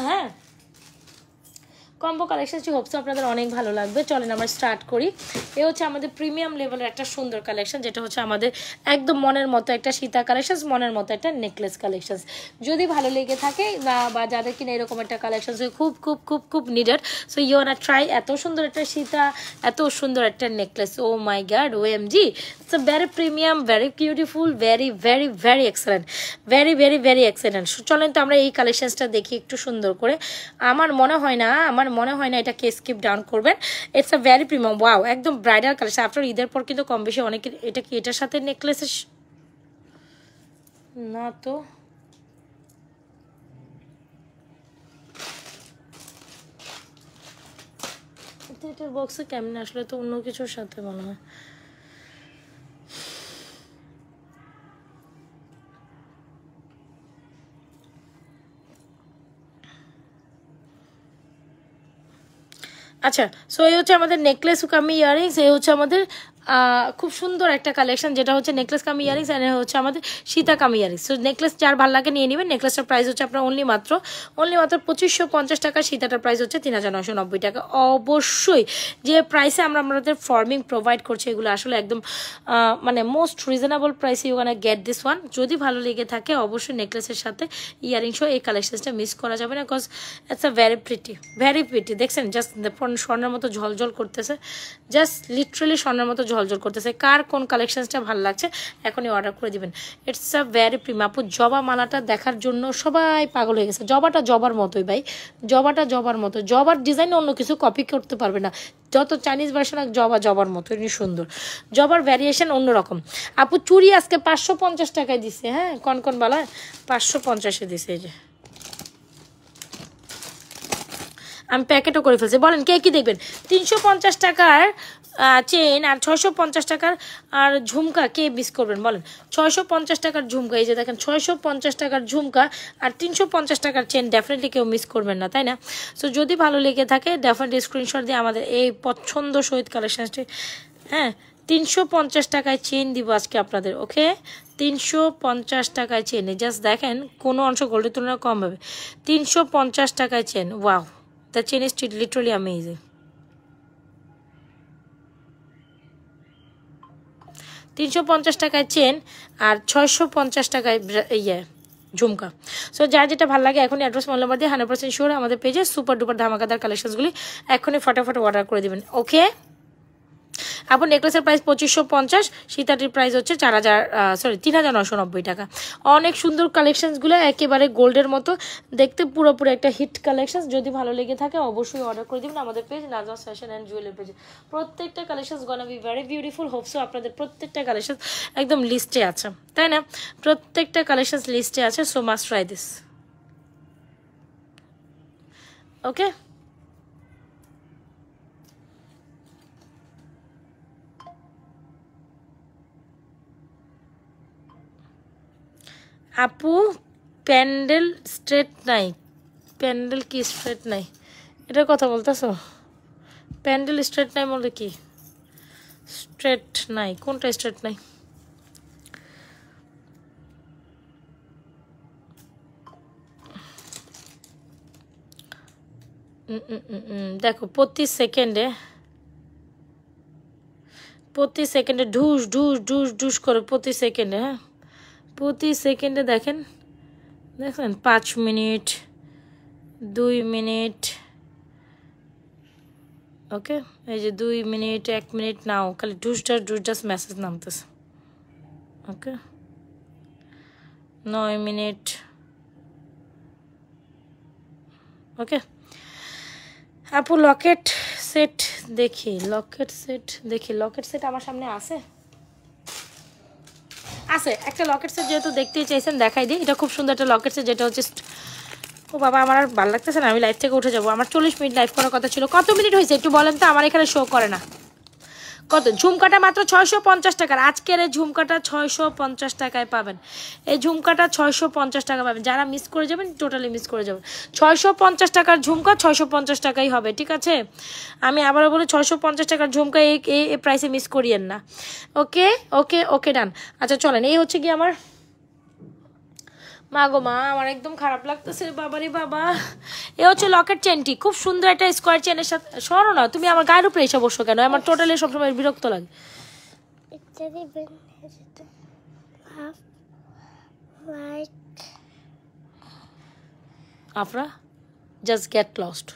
হ্যাঁ, কম্বো কালেকশনটি হোপস আপনাদের অনেক ভালো লাগবে। চলেন আমরা স্টার্ট করি। এ হচ্ছে আমাদের প্রিমিয়াম লেভেলের একটা সুন্দর কালেকশন, যেটা হচ্ছে আমাদের একদম মনের মতো একটা সীতা কালেকশন, মনের মতো একটা নেকলেস কালেকশন। যদি ভালো লেগে থাকে বা যাদের কিনা এরকম একটা কালেকশন খুব খুব খুব খুব needed, so you want try এত সুন্দর একটা সীতা, এত সুন্দর একটা necklace. Oh my God, OMG, it's a very premium, very beautiful, very very very excellent, very very very excellent. চলেন তো আমরা এই কালেকশনসটা দেখি একটু সুন্দর করে। আমার মনে হয় না এটাকে স্কিপ ডাউন করবেন। It's a very premium, wow, একদম ব্রাইডাল কালেকশন। আফটার ঈদের পর কিন্তু কম বেশি অনেকের এটা কি এটার সাথে নেকলেসের না তো এটার বক্সে কেমন আসলে, তো অন্য কিছুর সাথে মনে হয়। আচ্ছা, সো এই হচ্ছে আমাদের নেকলেস কামি ইয়ারিংস। এই হচ্ছে আমাদের খুব সুন্দর একটা কালেকশন, যেটা হচ্ছে নেকলেস কাম ইয়ারিংস, আর হচ্ছে আমাদের সীতা কাম ইয়ারিংস। সো নেকলেস যার ভালো লাগে নিয়ে নেবেন। নেকলেসটার প্রাইস হচ্ছে আপনার অনলি মাত্র 2550 টাকা, সীতাটার প্রাইস হচ্ছে 3990 টাকা। অবশ্যই যে প্রাইসে আমরা আমাদের ফর্মিং প্রোভাইড করছি, এগুলো আসলে একদম মানে মোস্ট রিজনেবল প্রাইসে you can get this one. যদি ভালো লেগে থাকে অবশ্যই নেকলেসের সাথে ইয়ারিংসও এই কালেকশনসটা মিস করা যাবে না, because it's a very pretty. দেখছেন জাস্ট স্বর্ণের মতো ঝলঝল করতেছে, জাস্ট লিটারালি স্বর্ণের মতো ঝলঝল করতেছে। কার কোন কালেকশনসটা ভালো লাগছে এখনই অর্ডার করে দিবেন। It's a very prime. আপু জবা মালাটা দেখার জন্য সবাই পাগল হয়ে গেছে। জবাটা জবার মতোই ভাই, জবাটা জবার মতো। জবার ডিজাইন অন্য কিছু কপি করতে পারবে না, যত চাইনিজ ভার্সন জবার মতো সুন্দর। জবার ভ্যারিয়েশন অন্যরকম। আপু চুড়ি আজকে 550 টাকায় দিছে, হ্যাঁ কন বলা 550-এ দিছে। এই যে আমি প্যাকেটও করে ফেলছি। বলেন কে কি দেখবেন? 350 টাকার চেন আর 650 টাকার আর ঝুমকা কে মিস করবেন বলেন? 650 টাকার ঝুমকা, এই যে দেখেন 650 টাকার ঝুমকা আর 350 টাকার চেন ডেফিনেটলি কেউ মিস করবেন না, তাই না? সো যদি ভালো লেগে থাকে ডেফিনেটলি স্ক্রিনশট দিয়ে আমাদের এই পছন্দ সহিত কালেকশনটি, হ্যাঁ 350 টাকায় চেন দিব আজকে আপনাদের। ওকে 350 টাকায় চেন, জাস্ট দেখেন কোনো অংশ গোল্ডের তুলনায় কম হবে। 350 টাকায় chain, wow, the chain is literally amazing. 350 টাকায় চেন আর 650 টাকায় ঝুমকা। সো যার যেটা ভালো লাগে এখনই অ্যাড্রেস মোবাইল নাম্বার দিয়ে 100% শিওর আমাদের পেজে সুপার ডুপার ধামাকাদার কালেকশনসগুলি এখনই ফটাফট অর্ডার করে দিবেন। ওকে আপু নেকলেসের প্রাইস 2550, সীতাটির প্রাইস হচ্ছে 3990 টাকা। অনেক সুন্দর কালেকশনসগুলো, একেবারে গোল্ডের মতো দেখতে, পুরোপুরি একটা হিট কালেকশন। যদি ভালো লেগে থাকে অবশ্যই অর্ডার করে দিবেন আমাদের page Najma fashion and jewellery পেজে। প্রত্যেকটা collection gonna be very beautiful. Hope so আপনাদের প্রত্যেকটা কালেকশন একদম লিস্টে আছে, তাই না? প্রত্যেকটা কালেকশন লিস্টে আছে। So must try this. Okay আপু প্যান্ডেল স্ট্রেট নাই, প্যান্ডেল কি স্ট্রেট নাই এটার কথা বলতেছো? প্যান্ডেল স্ট্রেট নাই বলতে কি স্ট্রেট নাই? কোনটা স্ট্রেট নাই? দেখো প্রতি সেকেন্ডে ঢুস ঢুস ঢুস ঢুস করে প্রতি সেকেন্ডে, হ্যাঁ প্রতি সেকেন্ডে দেখেন 5 মিনিট 2 মিনিট। ওকে এই যে 2 মিনিট 1 মিনিট নাও, খালি ঢুস মেসেজ নামতেছে। ওকে 9 মিনিট। ওকে আপু লকেট সেট দেখি, লকেট সেট আমার সামনে আছে একটা লকেট সেট, যেহেতু দেখতেই চাইছেন দেখাই দিই। এটা খুব সুন্দর একটা লকেট সেট, যেটা হচ্ছে ও বাবা আমার আর ভালো লাগতেছে না, আমি লাইভ থেকে উঠে যাবো। আমার 40 মিনিট লাইভ করার কথা ছিল। কত মিনিট হয়েছে একটু বলেন তো? আমার এখানে শো করে না। কত? ঝুমকাটা মাত্র 650 টাকার। আজকের এই ঝুমকাটা 650 টাকায় পাবেন। এই ঝুমকাটা 650 টাকা পাবেন। যারা মিস করে যাবেন টোটালি মিস করে যাবেন। 650 টাকার ঝুমকা 650 টাকাই হবে, ঠিক আছে? আমি আবারও বলি 650 টাকার ঝুমকা এই প্রাইসে মিস করিয়েন না। ওকে ওকে ওকে ডান। আচ্ছা চলেন, এই হচ্ছে কি আমার মা গো মা, আমার একদম খারাপ লাগতেছে বাবারে বাবা। এ হচ্ছে লকেট চেনটি, খুব সুন্দর একটা স্কোয়ার চেনের সাথে। সরো না তুমি, আমার গায়ের উপরে এসে বসো কেন? আমার টোটালি সবসময় বিরক্ত লাগে। Afra just get lost.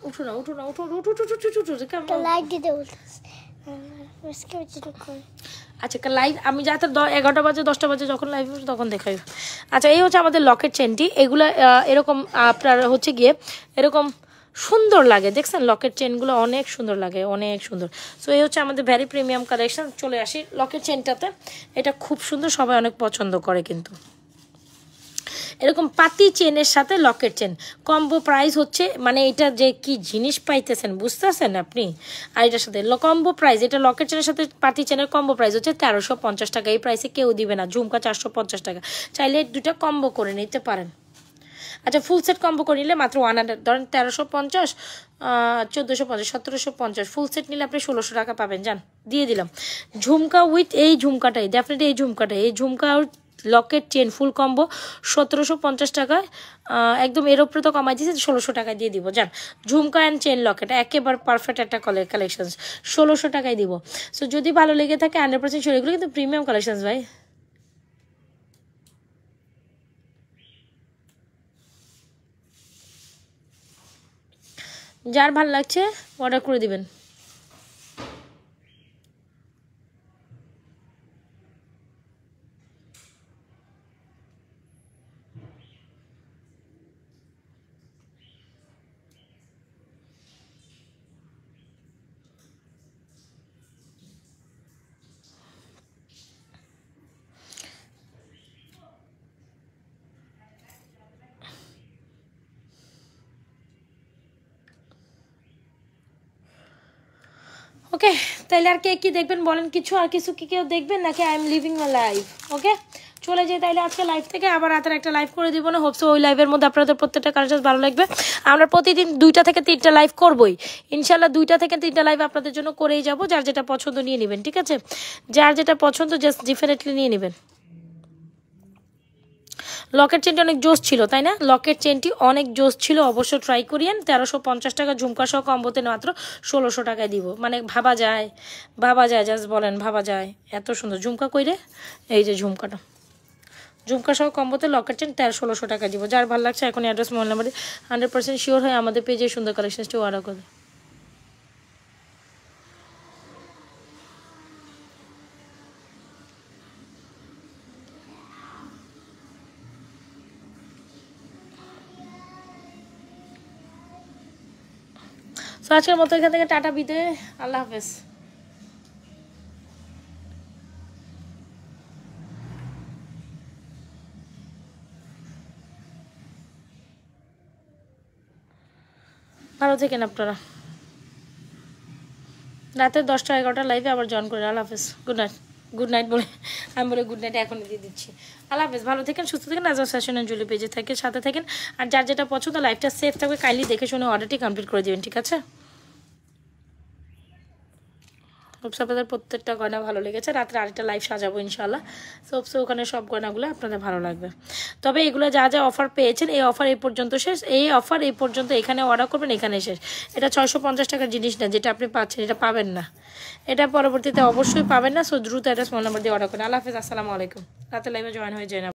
উঠো না উঠো না উঠো উঠো উঠো আচ্ছা লাইভ আমি যাতে 11টা বাজে 10টা বাজে যখন লাইভ তখন দেখাই। আচ্ছা এই হচ্ছে আমাদের লকেট চেনটি। এগুলো এরকম আপনার হচ্ছে গিয়ে এরকম সুন্দর লাগে, দেখছেন লকেট চেনগুলো অনেক সুন্দর লাগে, অনেক সুন্দর। সো এই হচ্ছে আমাদের ভ্যারি প্রিমিয়াম কালেকশন। চলে আসি লকেট চেনটাতে, এটা খুব সুন্দর, সবাই অনেক পছন্দ করে। কিন্তু এরকম পাতি চেনের সাথে লকেট চেন কম্বো প্রাইস হচ্ছে, মানে এটা যে কি জিনিস পাইতেছেন বুঝতেছেন আপনি? আর এটার সাথে কম্বো প্রাইস, এটা লকেট চেনের সাথে পাতি চেনের কম্বো প্রাইস হচ্ছে 1350 টাকা। এই প্রাইসে কেউ দিবে না। ঝুমকা 450 টাকা, চাইলে দুটা কম্বো করে নিতে পারেন। আচ্ছা ফুল সেট কম্বো করে নিলে মাত্র 100, ধরেন 1350, 1450, 1750, ফুল সেট নিলে আপনি 1600 টাকা পাবেন। জান দিয়ে দিলাম। ঝুমকা উইথ এই ঝুমকাটাই, ডেফিনেটলি এই ঝুমকাটাই, এই ঝুমকা লকেট চেন ফুল কম্বো 1750 টাকায়, একদম এর উপরে তো কমাই দিয়েছে, 1600 টাকায় দিয়ে দিব। জান ঝুমকা অ্যান্ড চেন লকেট একেবারে পারফেক্ট একটা কালেকশন, 1600 টাকায় দিব। সো যদি ভালো লেগে থাকে 100% শিওর, এগুলো কিন্তু প্রিমিয়াম কালেকশন ভাই। যার ভালো লাগছে অর্ডার করে দিবেন। ওকে, তাহলে আর কে কি দেখবেন বলেন, কিছু আর কিছু কি কেউ দেখবেন নাকি I am living my life? Okay চলে যাই তাইলে আজকে লাইভ থেকে, আবার রাতের একটা লাইভ করে দিব না, হোপসো ওই লাইভের মধ্যে আপনাদের প্রত্যেকটা কালেকশন ভালো লাগবে। আমরা প্রতিদিন 2টা থেকে 3টা লাইভ করবই ইনশাল্লাহ, 2টা থেকে 3টা লাইভ আপনাদের জন্য করেই যাব। যার যেটা পছন্দ নিয়ে নেবেন, ঠিক আছে? যার যেটা পছন্দ জাস্ট ডেফিনেটলি নিয়ে নেবেন। লকেট চেনটি অনেক জোস ছিল তাই না? লকেট চেনটি অনেক জোস ছিল, অবশ্য ট্রাই করিয়েন। 1350 টাকা ঝুমকা সহ কম্বোতে মাত্র 1600 টাকায় দিব। মানে ভাবা যায়, ভাবা যায়, জাস্ট বলেন ভাবা যায়, এত সুন্দর ঝুমকা কইরে। এই যে ঝুমকাটা, ঝুমকা সহ কম্বোতে লকেট চেন 1600 টাকা দিব। যার ভালো লাগছে এখন অ্যাড্রেস মোবাইল নাম্বারে 100% শিওর হয় আমাদের পেজে সুন্দর কালেকশনটি অর্ডার করে। তো আজকের মতো এখান থেকে টাটা বিদায়, আল্লাহ হাফেজ। ভালো থাকেন আপনারা। রাতে 10টা 11টা লাইভে আবার জয়েন করে। আল্লাহ হাফেজ, গুড নাইট। গুড নাইট বলে আমি বলে গুড নাইট এখন দিয়ে দিচ্ছি। আল্লাহ হাফেজ, ভালো থাকেন, সুস্থ থাকেন। আজ ফ্যাশন এন্ড জুয়েলারি পেজে থাকেন, সাথে থাকেন। আর যার যেটা পছন্দ লাইভটা সেফ থাকবে, কাইন্ডলি দেখে শুনে অর্ডারটি কমপ্লিট করে দেবেন, ঠিক আছে? আপনাদের প্রত্যেকটা গয়না ভালো লেগেছে। রাত্রে আরেকটা লাইভ সাজাবো ইনশাল্লাহ। সো ওখানে সব গয়নাগুলো আপনাদের ভালো লাগবে। তবে এগুলো যা যা অফার পেয়েছেন, এই অফার এই পর্যন্ত শেষ। এই অফার এই পর্যন্ত, এখানে অর্ডার করবেন এখানে শেষ। এটা 650 টাকার জিনিস না যেটা আপনি পাচ্ছেন, এটা পাবেন না, এটা পরবর্তীতে অবশ্যই পাবেন না। সো দ্রুত অ্যাড্রেস মোবাইল নাম্বার দিয়ে অর্ডার করেন। আল্লাহ হাফেজ, আসসালামু আলাইকুম। রাতে লাইভে জয়েন হয়ে যায় না।